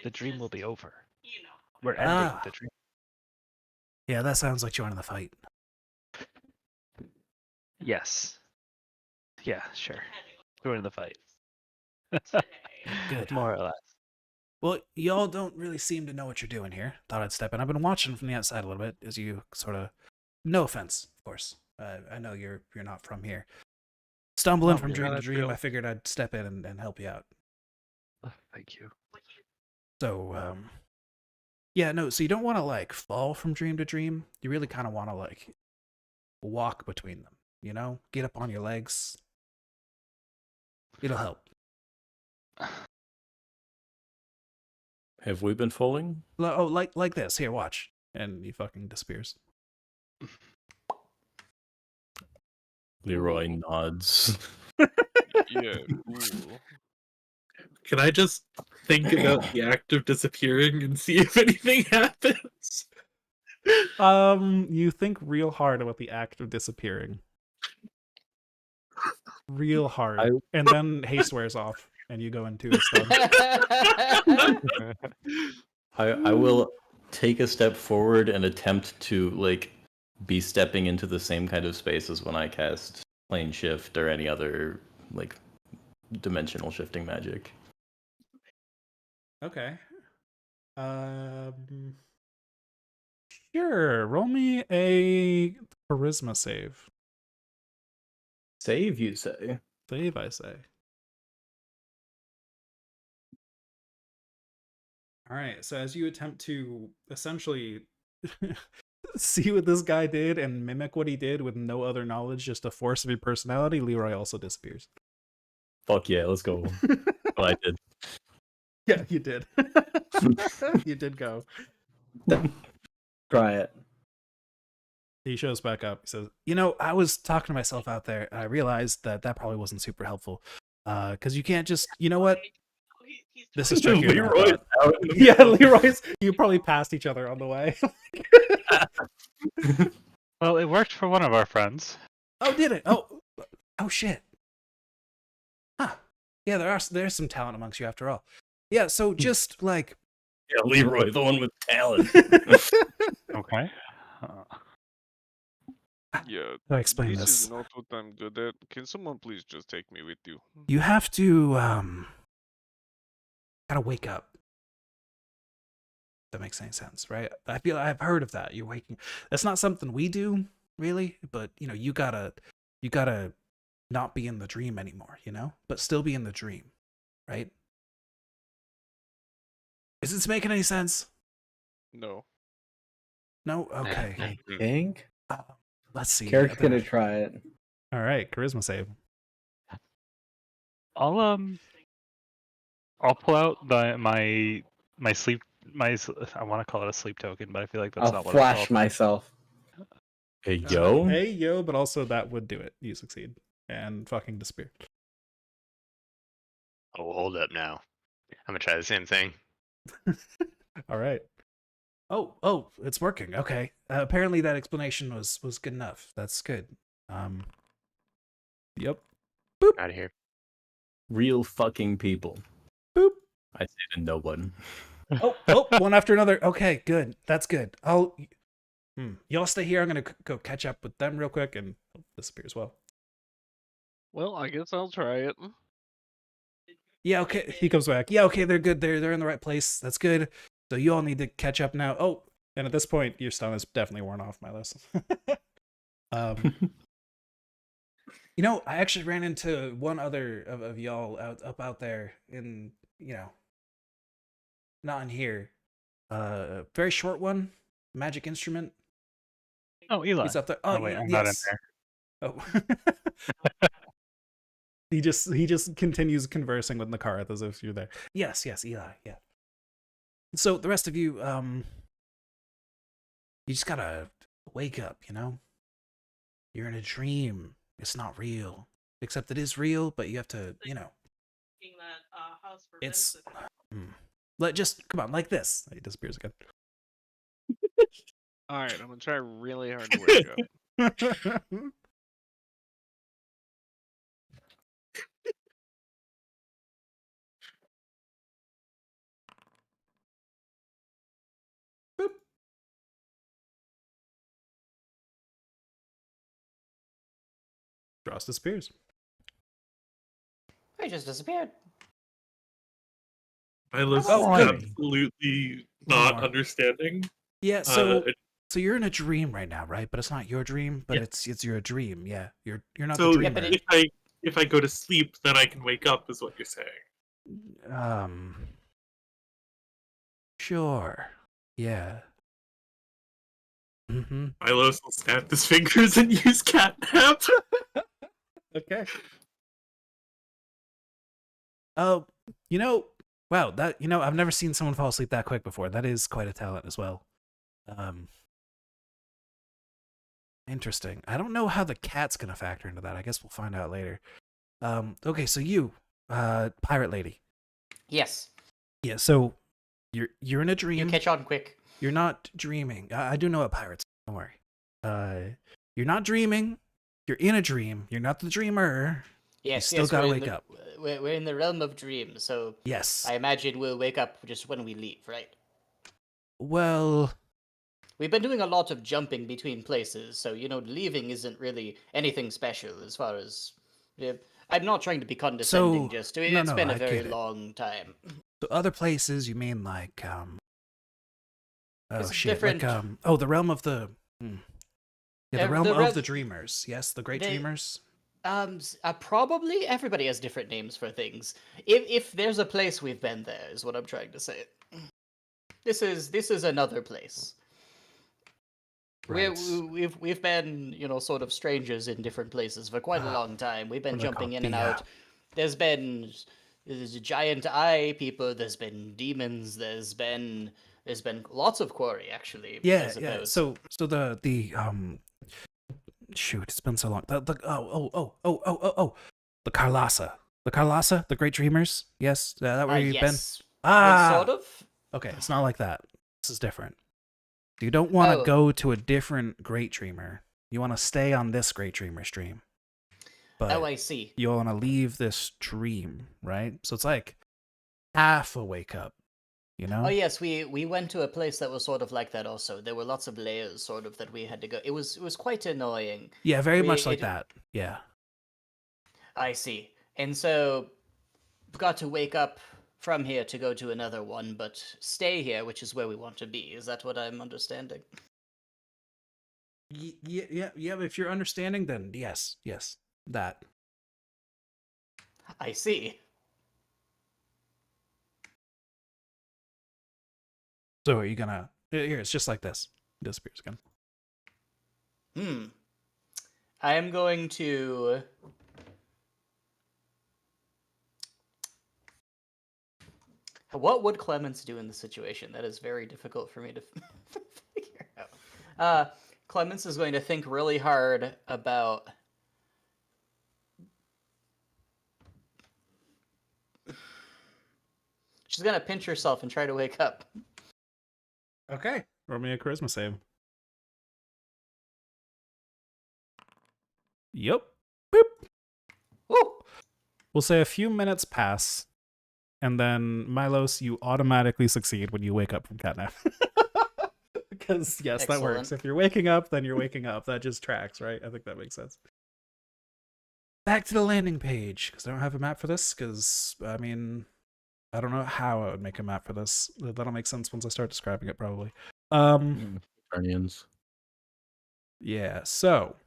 The dream will be over. We're ending Ah. the dream. Yeah, that sounds like joining the fight. Yes. Yeah, sure. Join the fight. Good. More or less. Well, y'all don't really seem to know what you're doing here. Thought I'd step in. I've been watching from the outside a little bit as you sort of. No offense, of course. I know you're not from here. Stumbling Oh, from you're dream to not dream, real. I figured I'd step in and help you out. Thank you. So, yeah, no, so you don't want to like fall from dream to dream. You really kind of want to like walk between them, you know? Get up on your legs. It'll help. Have we been falling? Oh, like this. Here, watch. And he fucking disappears. Leroy nods. Yeah, cool. Can I just think about the act of disappearing and see if anything happens? You think real hard about the act of disappearing. Real hard. And then haste wears off and you go into a stun. I will take a step forward and attempt to like be stepping into the same kind of space as when I cast plane shift or any other like dimensional shifting magic. Okay. Sure. Roll me a charisma save. Save, you say? Save, I say. All right. So as you attempt to essentially see what this guy did and mimic what he did with no other knowledge, just a force of your personality, Leroy also disappears. Fuck yeah, let's go. Well, I did. Yeah, you did. You did go. Try it. He shows back up. He says, "You know, I was talking to myself out there, and I realized that probably wasn't super helpful. Because you can't just, you know what? This is trickier than I Leroy's thought. out in the Yeah, middle. Leroy's. You probably passed each other on the way. Well, it worked for one of our friends. Oh, did it? Oh shit. Huh. Yeah, there's some talent amongst you after all. Yeah, so just like Yeah, Leroy, the one with talent. Okay. Yeah, how do I explain this this? is not what I'm good at. Can someone please just take me with you? You have to gotta wake up. If that makes any sense, right? I feel I've heard of that. You're waking. That's not something we do really, but you know, you gotta not be in the dream anymore, you know, but still be in the dream, right? Is this making any sense? No. No. Okay. I think. Let's see. Carrick's gonna try it. All right, charisma save. I'll pull out my sleep I want to call it a sleep token, but I feel like that's I'll not what flash it's called. myself. Hey, yo. Hey yo, but also that would do it. You succeed and fucking disappear. Oh, hold up now. I'm gonna try the same thing. All right. Oh, it's working. Okay. Apparently that explanation was good enough. That's good. Yep. Out of here. Real fucking people. Boop. I say to no one. Oh, one after another. Okay, good. That's good. Y'all stay here. I'm gonna go catch up with them real quick and disappear as well. Well, I guess I'll try it. Yeah, okay. He comes back. Yeah, okay, they're good. They're in the right place. That's good. So you all need to catch up now. Oh, and at this point, your stun is definitely worn off my list. You know, I actually ran into one other of y'all out there in, you know, not in here. Very short one, magic instrument. Oh, Eli. He's up there. Oh, wait, I'm not in there. Oh. he just continues conversing with Nakara as if you're there. Yes, Eli. Yeah. So the rest of you, you just gotta wake up. You know, you're in a dream. It's not real, except it is real. But you have to, you know, it's. Just come on, like this. He disappears again. Alright, I'm gonna try really hard to wake up. Boop. Dross disappears. I just disappeared. My list Oh, is good. absolutely not More. understanding. Yeah, so it- so you're in a dream right now, right? But it's not your dream, but Yeah. it's your dream. Yeah, you're not So the dreamer. if I go to sleep, then I can wake up, is what you're saying. Sure. Yeah. Mm-hmm. Milos will snap his fingers and use catnap. Okay. Oh, you know, wow, I've never seen someone fall asleep that quick before. That is quite a talent as well. Interesting. I don't know how the cat's gonna factor into that. I guess we'll find out later. Okay, so you, pirate lady. Yes. Yeah, so you're in a dream. You catch on quick. You're not dreaming. I do know what pirates. Don't worry. You're not dreaming. You're in a dream. You're not the dreamer. Yes, still yes, gotta we're in wake the- up. We're in the realm of dreams, so Yes. I imagine we'll wake up just when we leave, right? Well, We've been doing a lot of jumping between places, so leaving isn't really anything special as far as. Yeah, I'm not trying to be condescending. So- Just no, it's no, been a I very get it. long time. so other places you mean like oh It's shit, different- like the realm of the yeah, the realm the of realm- the dreamers. Yes, the great They- dreamers. Probably everybody has different names for things. If there's a place we've been there, is what I'm trying to say. This is another place. Right. We've been sort of strangers in different places for quite a long time. We've been What do they jumping call in and the, out. There's giant eye people. There's been demons. There's been lots of quarry actually. I Yeah. suppose. So the shoot, it's been so long. The the Carlasa, the Great Dreamers. Yes, that where you've been. yes. Sort of. Okay, it's not like that. This is different. You don't want to Oh. go to a different Great Dreamer. You want to stay on this Great Dreamer stream. But Oh, I see. you want to leave this dream, right? So it's like half a wake up, you know? Oh yes, we went to a place that was sort of like that also. There were lots of layers sort of that we had to go. It was quite annoying. Yeah, very We- much like it- that. Yeah. I see. And so got to wake up from here to go to another one, but stay here, which is where we want to be. Is that what I'm understanding? Yeah. If you're understanding, then yes, that. I see. So are you gonna? Here, it's just like this. It disappears again. I am going to. What would Clemens do in this situation? That is very difficult for me to figure out. Clemens is going to think really hard about. She's gonna pinch herself and try to wake up. Okay. Roll me a charisma save. Yep. Boop. Woo! We'll say a few minutes pass, and then Milos, you automatically succeed when you wake up from catnap. Because yes, that works. Excellent. If you're waking up, then you're waking up. That just tracks, right? I think that makes sense. Back to the landing page, because I don't have a map for this, because, I mean, I don't know how I would make a map for this. That'll make sense once I start describing it, probably. Guardians. Yeah, so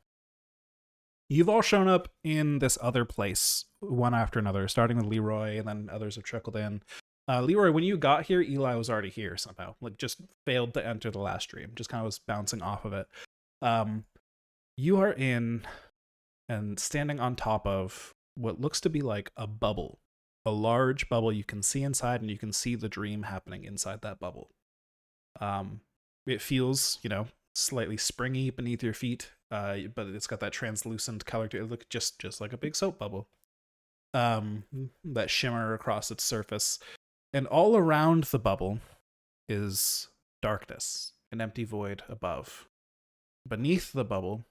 you've all shown up in this other place, one after another, starting with Leroy, and then others have trickled in. Leroy, when you got here, Eli was already here somehow. Like, just failed to enter the last stream. Just kind of was bouncing off of it. You are in and standing on top of what looks to be like a bubble. A large bubble you can see inside, and you can see the dream happening inside that bubble. It feels, slightly springy beneath your feet, but it's got that translucent color to it. Look just like a big soap bubble. That shimmer across its surface. And all around the bubble is darkness, an empty void above. Beneath the bubble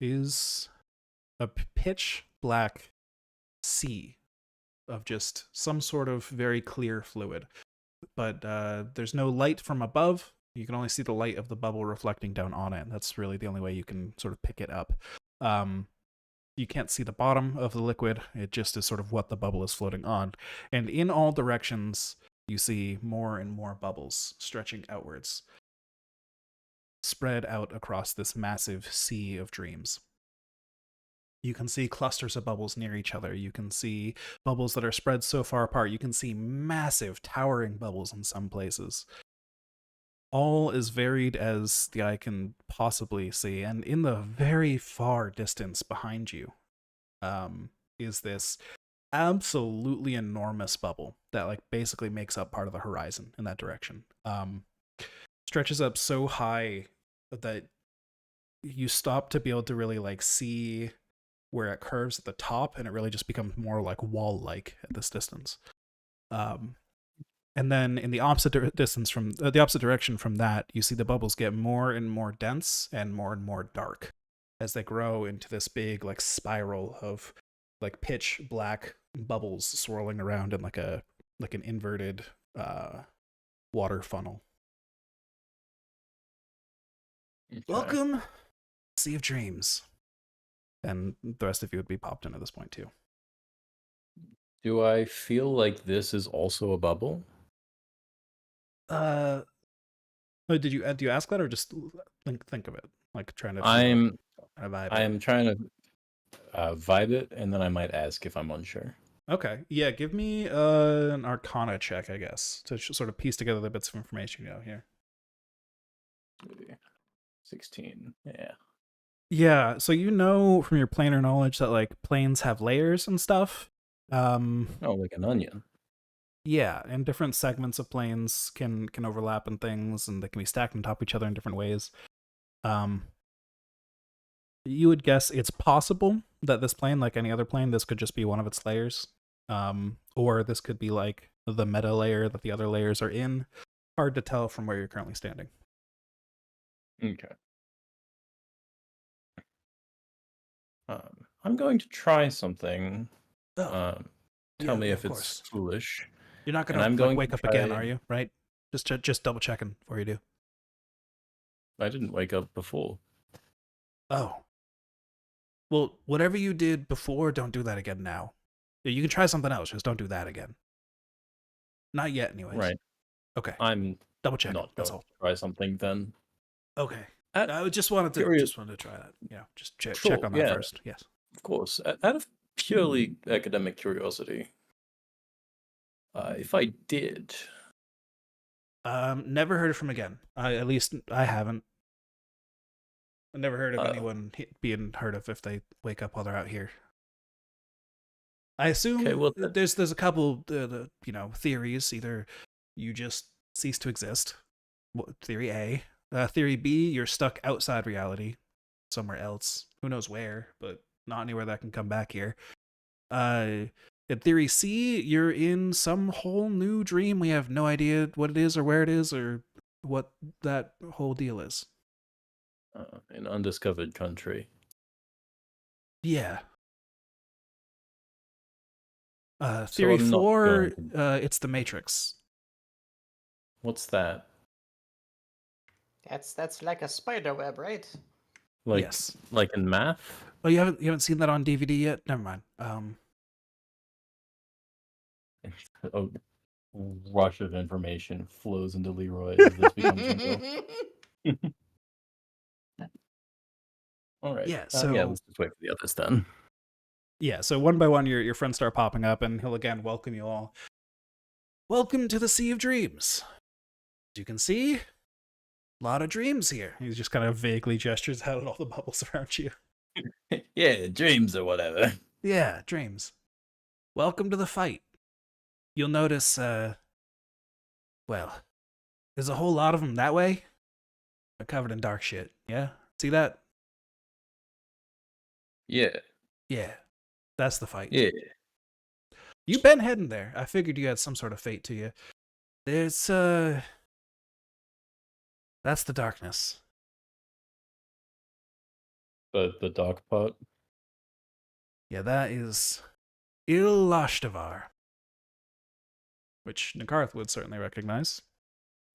is a pitch black sea of just some sort of very clear fluid. But there's no light from above. You can only see the light of the bubble reflecting down on it. That's really the only way you can sort of pick it up. You can't see the bottom of the liquid. It just is sort of what the bubble is floating on. And in all directions, you see more and more bubbles stretching outwards, spread out across this massive sea of dreams. You can see clusters of bubbles near each other. You can see bubbles that are spread so far apart. You can see massive, towering bubbles in some places. All as varied as the eye can possibly see. And in the very far distance behind you is this absolutely enormous bubble that basically makes up part of the horizon in that direction. Stretches up so high that you stop to be able to really see where it curves at the top, and it really just becomes more like wall-like at this distance. And then in the opposite direction from that, you see the bubbles get more and more dense and more dark as they grow into this big spiral of pitch black bubbles swirling around in an inverted water funnel. Okay. Welcome, Sea of Dreams. And the rest of you would be popped into this point too. Do I feel like this is also a bubble? Do you ask that, or just think of it, trying to? I am vibe trying to vibe it, and then I might ask if I'm unsure. Okay, yeah, give me an Arcana check, I guess, to sort of piece together the bits of information you know here. 16. Yeah. Yeah, so from your planar knowledge that planes have layers and stuff. Oh, like an onion. Yeah, and different segments of planes can overlap in things, and they can be stacked on top of each other in different ways. You would guess it's possible that this plane, like any other plane, this could just be one of its layers. Or this could be the meta layer that the other layers are in. Hard to tell from where you're currently standing. Okay. I'm going to try something. Oh, Tell me yeah, if of it's course. foolish. You're not And gonna I'm like going wake to up again, try- are you? Right? Just double checking before you do. I didn't wake up before. Oh. Well, whatever you did before, don't do that again now. You can try something else, just don't do that again. Not yet, anyways. Right. Okay. I'm Double check. not That's going all. to try something then. Okay. At I just wanted to curious- try that. Yeah, just check Sure, on that yeah. first. Yes. Of course. Out of purely academic curiosity, if I did, Never heard from again. At least I haven't. I never heard of anyone being heard of if they wake up while they're out here. I assume Okay, well, there's a couple theories. Either you just cease to exist, theory A. Theory B, you're stuck outside reality, somewhere else. Who knows where, but not anywhere that can come back here. In theory C, you're in some whole new dream. We have no idea what it is or where it is or what that whole deal is. an undiscovered country. Yeah. So Theory I'm not 4, going it's the Matrix. What's that? That's like a spider web, right? Like, Yes. like in math? Oh, you haven't seen that on DVD yet? Never mind. A rush of information flows into Leroy as this becomes real. All right. Yeah, yeah, let's just wait for the others then. Yeah, so one by one your friends start popping up and he'll again welcome you all. Welcome to the Sea of Dreams. As you can see, a lot of dreams here. He just kind of vaguely gestures out at all the bubbles around you. Yeah, dreams or whatever. Yeah, dreams. Welcome to the fight. You'll notice, well, there's a whole lot of them that way. They're covered in dark shit, yeah? See that? Yeah. Yeah, that's the fight. Yeah. You've been heading there. I figured you had some sort of fate to you. There's, that's the darkness. The dark part? Yeah, that is Ilashtavar, which Nakarth would certainly recognize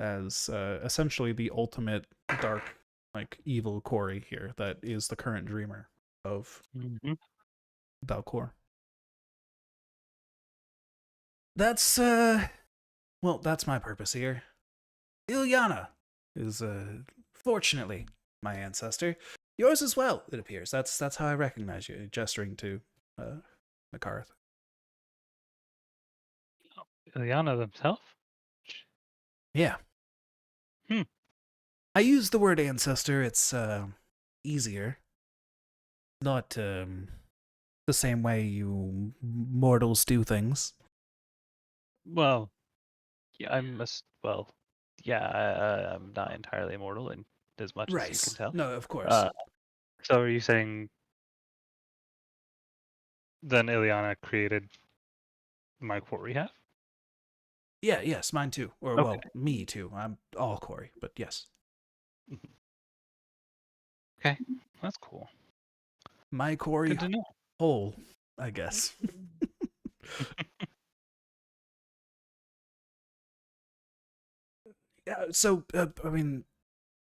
as essentially the ultimate dark, like, evil Corey here that is the current dreamer of Dalcor. That's, well, that's my purpose here. Ilyana is, fortunately, my ancestor. Yours as well, it appears. That's how I recognize you, gesturing to Nakarth. Ilyana themselves? Yeah. I use the word ancestor. It's easier. Not the same way you mortals do things. Well, yeah, I'm not entirely immortal in as much as you can tell. No, of course. So are you saying then Ilyana created my quarry half? Yeah, yes, mine too. Or, Okay. well, me too. I'm all Corey, but yes. Okay, that's cool. My Corey Good to know. whole, I guess. Yeah, so, I mean,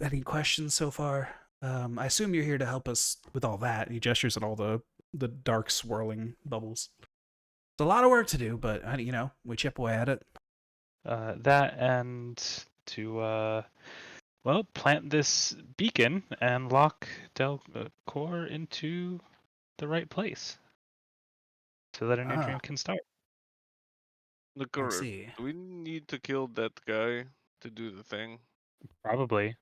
any questions so far? I assume you're here to help us with all that. He gestures at all the dark swirling bubbles. It's a lot of work to do, but, we chip away at it. That and to plant this beacon and lock Delcor into the right place so that a new dream can start. Look, see. do we need to kill that guy to do the thing? Probably.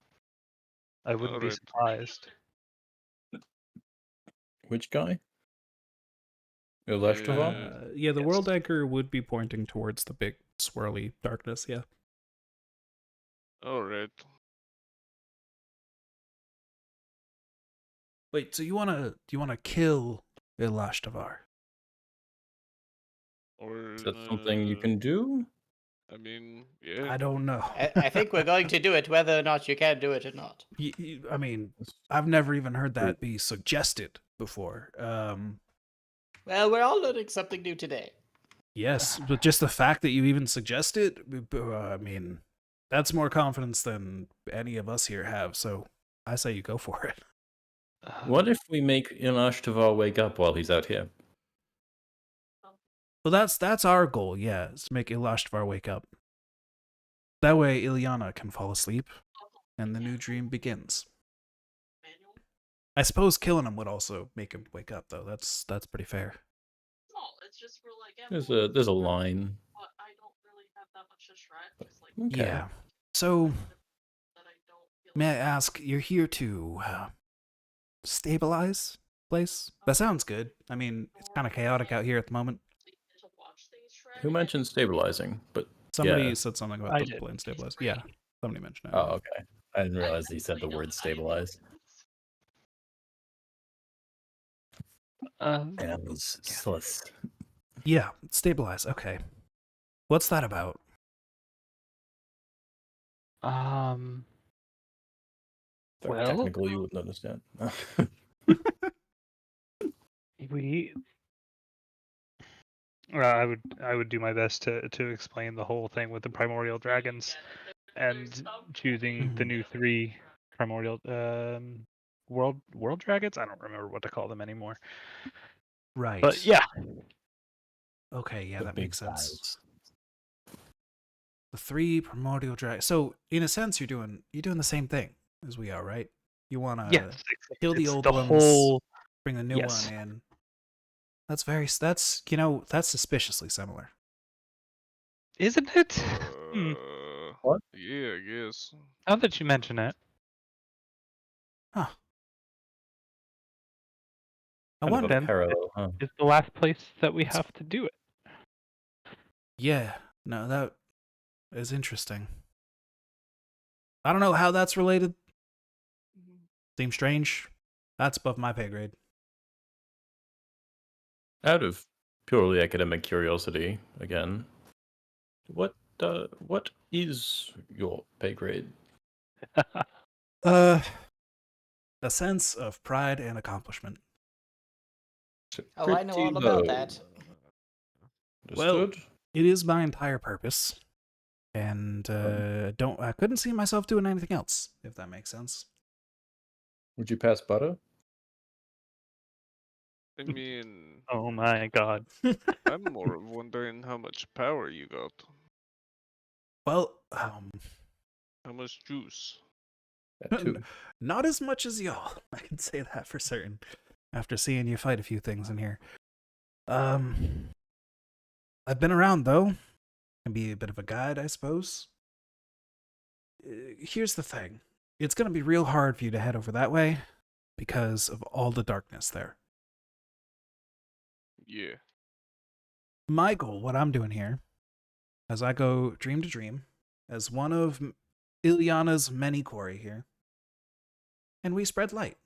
I wouldn't be Alright. surprised. Which guy? Ilashtavar? Yeah, the Yes. world anchor would be pointing towards the big swirly darkness, yeah. Alright. Wait, so you wanna kill Ilashtavar? Or Is that something you can do? I mean, yeah. I don't know. I think we're going to do it, whether or not you can do it or not. I mean, I've never even heard that be suggested before. Well, we're all learning something new today. Yes, but just the fact that you even suggest it, I mean, that's more confidence than any of us here have. So I say you go for it. What if we make Ilashtavar wake up while he's out here? Well, that's our goal. Yeah, is to make Ilashtavar wake up. That way, Ilyana can fall asleep, and the new dream begins. I suppose killing him would also make him wake up, though. That's pretty fair. There's a line. Okay. Yeah. So, may I ask, you're here to stabilize place? That sounds good. I mean, it's kind of chaotic out here at the moment. Who mentioned stabilizing? But Somebody yeah. said something about the plane stabilize. Yeah, somebody mentioned it. Oh, okay. I didn't realize he said the word stabilize. Yeah, stabilize. Okay. What's that about? Well, technical, you wouldn't understand. I would do my best to explain the whole thing with the primordial dragons and choosing the new 3 primordial world dragons. I don't remember what to call them anymore. Right. But yeah. Okay, yeah, The that big makes sense. guys. The 3 primordial dragons. So, in a sense, you're doing the same thing as we are, right? You want to kill the old ones, bring the new one in. That's suspiciously similar. Isn't it? What? Yeah, I guess. Now that you mention it. Huh. I Kind of a wonder. parallel, huh? It's the last place that we have to do it. Yeah, no, that is interesting. I don't know how that's related. Seems strange. That's above my pay grade. Out of purely academic curiosity, again, what is your pay grade? A sense of pride and accomplishment. Oh, I know all about that. Well, it is my entire purpose, and I couldn't see myself doing anything else, if that makes sense. Would you pass butter? I mean, Oh my god. I'm more of wondering how much power you got. Well, How much juice? not as much as y'all. I can say that for certain. After seeing you fight a few things in here. I've been around, though. Can be a bit of a guide, I suppose. Here's the thing. It's going to be real hard for you to head over that way because of all the darkness there. Yeah. My goal, what I'm doing here, as I go dream to dream, as one of Ilyana's many Kori here, and we spread light.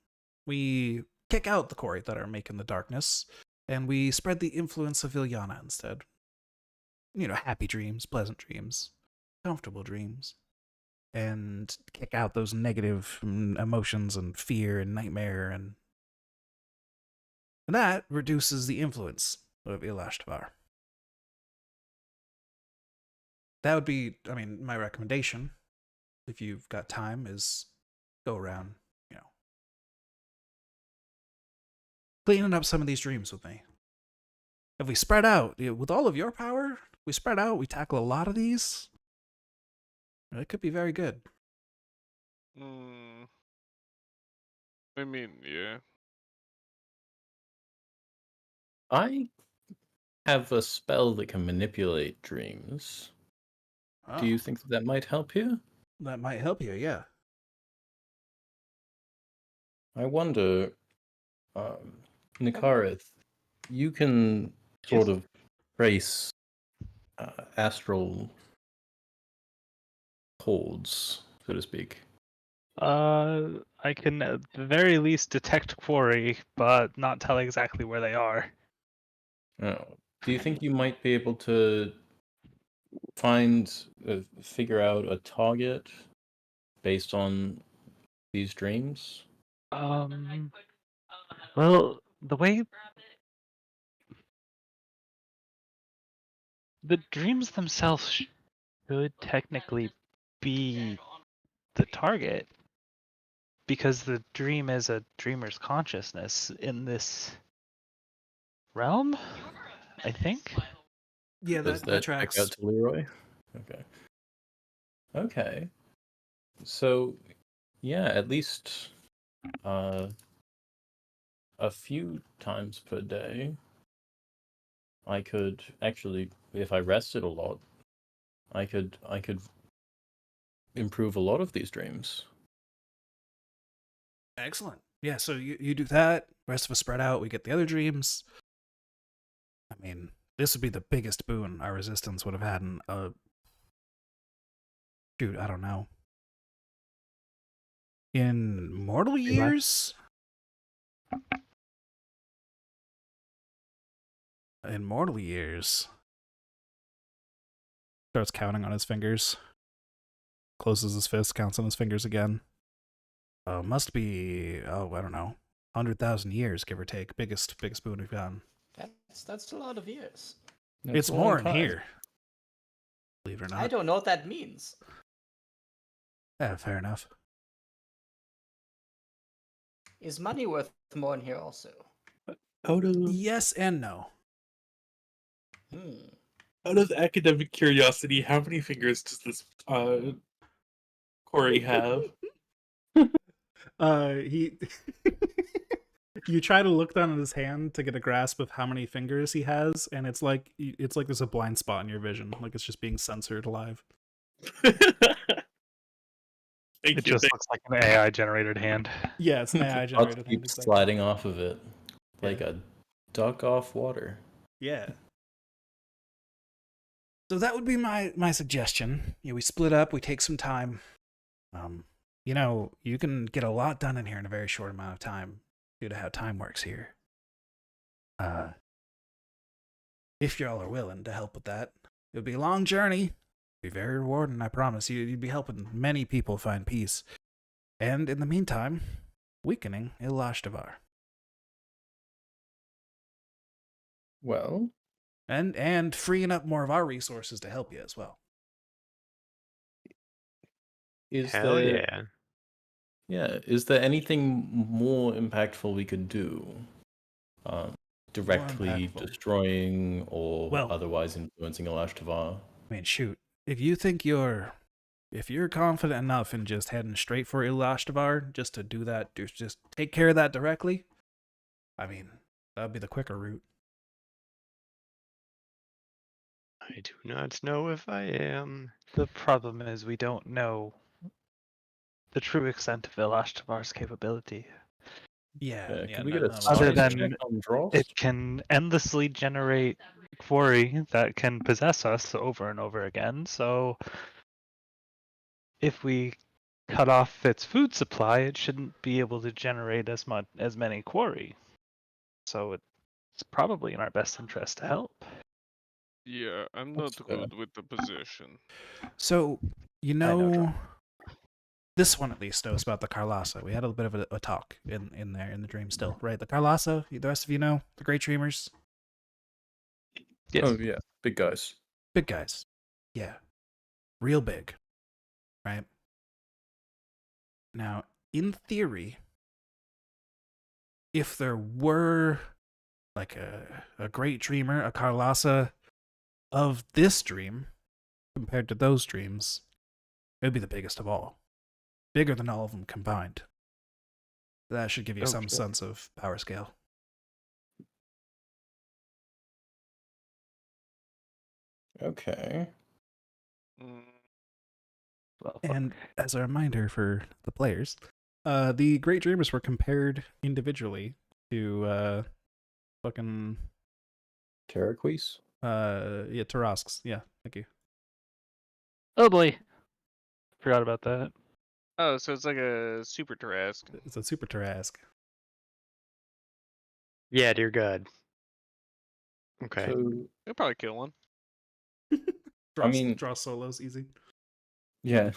We kick out the Kori that are making the darkness, and we spread the influence of Ilyana instead. You know, happy dreams, pleasant dreams, comfortable dreams, and kick out those negative emotions and fear and nightmare, and that reduces the influence of Ilashtavar. That would be, I mean, my recommendation, if you've got time, is go around, cleaning up some of these dreams with me. If we spread out, with all of your power, we spread out, we tackle a lot of these, it could be very good. I mean, yeah. I have a spell that can manipulate dreams. Oh, Do you think that might help you? that might help you, yeah. I wonder, Nikarith, you can sort of trace astral codes, so to speak. I can at the very least detect quarry, but not tell exactly where they are. Oh. Do you think you might be able to figure out a target based on these dreams? Well, the way the dreams themselves should technically be the target, because the dream is a dreamer's consciousness in this realm, I think. Yeah, Does that that check tracks. out to Leroy? Okay. Okay. So, yeah, at least a few times per day, I could actually, if I rested a lot, I could improve a lot of these dreams. Excellent. Yeah, so you do that. The rest of us spread out. We get the other dreams. I mean, this would be the biggest boon our resistance would have had in shoot, I don't know. In mortal years? In mortal years. Starts counting on his fingers. Closes his fist, counts on his fingers again. Must be, I don't know, 100,000 years, give or take. Biggest boon we've gotten. That's a lot of years. It's more in here. Believe it or not. I don't know what that means. Yeah, fair enough. Is money worth more in here also? Yes and no. Out of academic curiosity, how many fingers does this Corey have? He you try to look down at his hand to get a grasp of how many fingers he has, and it's like there's a blind spot in your vision, like it's just being censored live. It just looks like an AI generated hand. Yeah, it's an AI generated hand. Keep sliding off of it like a duck off water. Yeah. So that would be my suggestion. Yeah, we split up, we take some time. You know, you can get a lot done in here in a very short amount of time due to how time works here. If y'all are willing to help with that. It would be a long journey. It'd be very rewarding, I promise you. You'd be helping many people find peace. And in the meantime, weakening Ilashtavar. Well, and freeing up more of our resources to help you as well. Hell yeah. Yeah, is there anything more impactful we could do? Directly destroying or otherwise influencing Ilashtavar? I mean, shoot. If you think you're confident enough in just heading straight for Ilashtavar, just to do that, just take care of that directly, I mean, that'd be the quicker route. I do not know if I am. The problem is we don't know the true extent of Ilashtavar's capability. Yeah. Can we get a other science than check on draws? it can endlessly generate quarry that can possess us over and over again. So if we cut off its food supply, it shouldn't be able to generate as many quarry. So it's probably in our best interest to help. Yeah, I'm not good with the position. So, you I know, know this one at least knows about the Carlasa. We had a bit of a talk in there in the dream still, right? The Carlasa, the rest of you know, the Great Dreamers. Yes. Oh yeah, big guys. Big guys. Yeah. Real big. Right? Now, in theory, if there were like a great dreamer, a Carlasa of this dream compared to those dreams, it would be the biggest of all. Bigger than all of them combined. That should give you some sense of power scale. Okay. And as a reminder for the players, the Great Dreamers were compared individually to fucking Terraquis? yeah, Tarasks. Yeah, thank you. Oh boy. Forgot about that. Oh, so it's like a super Tarask. It's a super Tarask. Yeah, dear God. Okay. So You'll probably kill one. Draw, mean- draw solos easy. Yeah.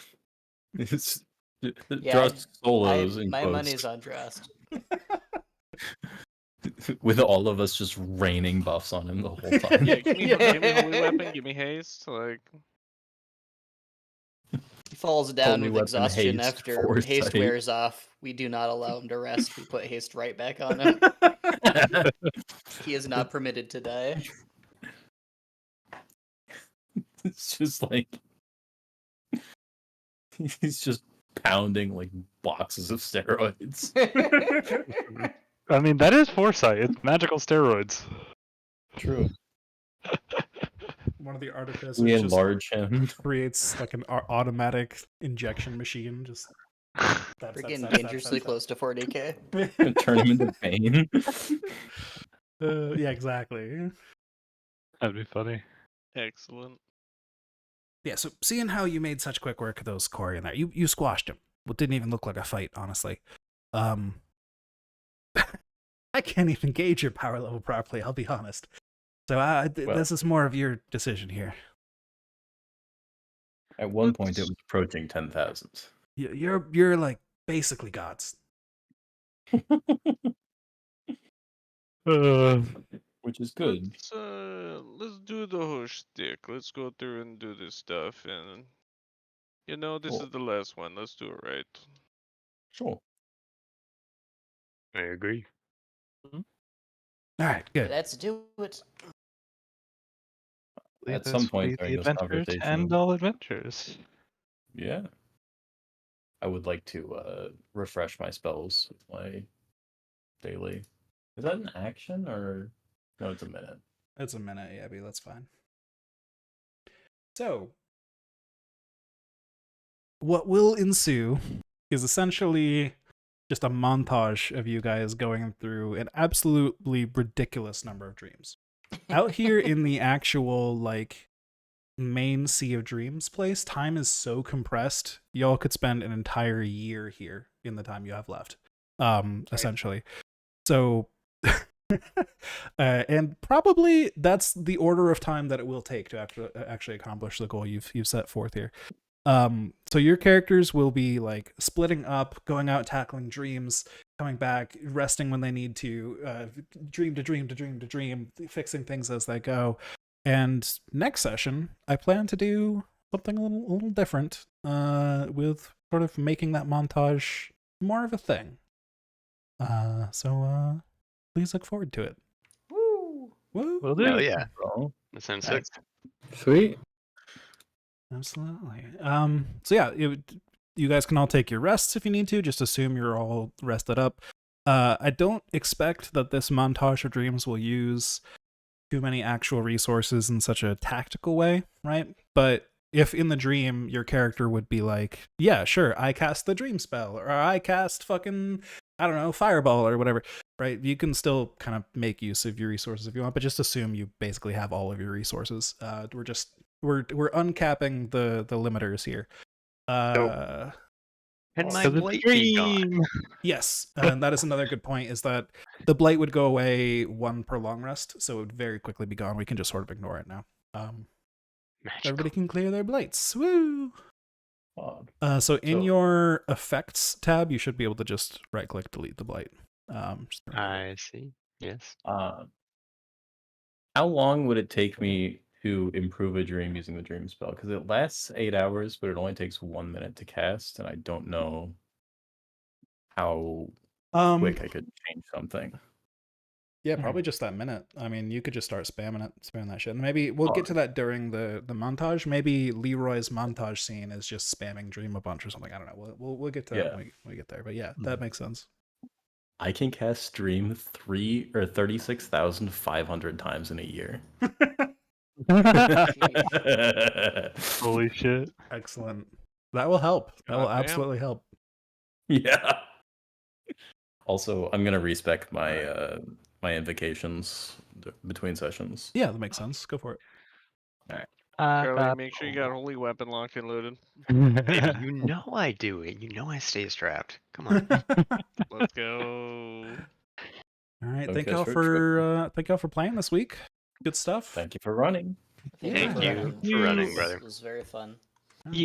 It's Yeah, draw solos in my quotes, money's on Drost. with all of us just raining buffs on him the whole time. Yeah, give me holy weapon, give me haste. Like, He falls down Holy with weapon, exhaustion haste, after haste foresight. wears off. We do not allow him to rest. We put haste right back on him. He is not permitted to die. It's just like he's just pounding like boxes of steroids. I mean, that is foresight. It's magical steroids. True. One of the artificers We just enlarge him. creates like an automatic injection machine. Just We're getting dangerously close to 40k. And turn him into pain. Yeah, exactly. That'd be funny. excellent. Yeah, so seeing how you made such quick work of those Corey in there, you squashed him. What didn't even look like a fight, honestly. I can't even gauge your power level properly, I'll be honest. So Well- this is more of your decision here. At one point, it was approaching 10,000. You're like basically gods. Which is good. Let's do the whole shtick. Let's go through and do this stuff, and this Cool. is the last one. Let's do it right. Sure. I agree. All right, good. Let's do it. At some point during this conversation, conversation, end all adventures. yeah, I would like to refresh my spells with my daily. Is that an action or no? It's a minute. It's a minute, Abby. That's fine. So, what will ensue is essentially just a montage of you guys going through an absolutely ridiculous number of dreams. Out here in the actual, like, main Sea of Dreams place, time is so compressed, y'all could spend an entire year here in the time you have left, essentially. So, and probably that's the order of time that it will take to actually accomplish the goal you've set forth here. So your characters will be like splitting up, going out, tackling dreams, coming back, resting when they need to, dream to dream to dream to dream, fixing things as they go. And next session, I plan to do something a little different, with sort of making that montage more of a thing. So please look forward to it. Woo! Woo! Will do. Oh yeah, Well, that sounds sick. Sweet. Absolutely. So yeah, you guys can all take your rests if you need to. Just assume you're all rested up. I don't expect that this montage of dreams will use too many actual resources in such a tactical way, right? But if in the dream your character would be like, yeah, sure, I cast the dream spell, or I cast fucking, I don't know, fireball or whatever, right? You can still kind of make use of your resources if you want, but just assume you basically have all of your resources. We're uncapping the limiters here. And my Because it's blight be gone. dream. Yes, and that is another good point, is that the blight would go away one per long rest, so it would very quickly be gone. We can just sort of ignore it now. Magical. Everybody can clear their blights. Woo! odd. So in So- your effects tab, you should be able to just right-click delete the blight. I see. Yes. How long would it take me to improve a dream using the dream spell? Because it lasts 8 hours, but it only takes 1 minute to cast, and I don't know how quick I could change something. Yeah, probably just that minute. I mean, you could just start spamming that shit. And maybe we'll get to that during the montage. Maybe Leroy's montage scene is just spamming dream a bunch or something. I don't know. We'll get to that when we get there. But yeah, that makes sense. I can cast Dream 36,500 times in a year. Holy shit. Excellent. That will help. That will Goddamn. absolutely help. Yeah. Also, I'm gonna respec my my invocations between sessions. Yeah, that makes sense. Go for it. Charlie, make sure you got holy weapon locked and loaded. Baby, you know I do it. You know I stay strapped. Come on. Let's go. All right, Okay, thank y'all sure, for playing this week. Good stuff. Thank you for running. Thank for you running. for running, This brother. was very fun. Okay.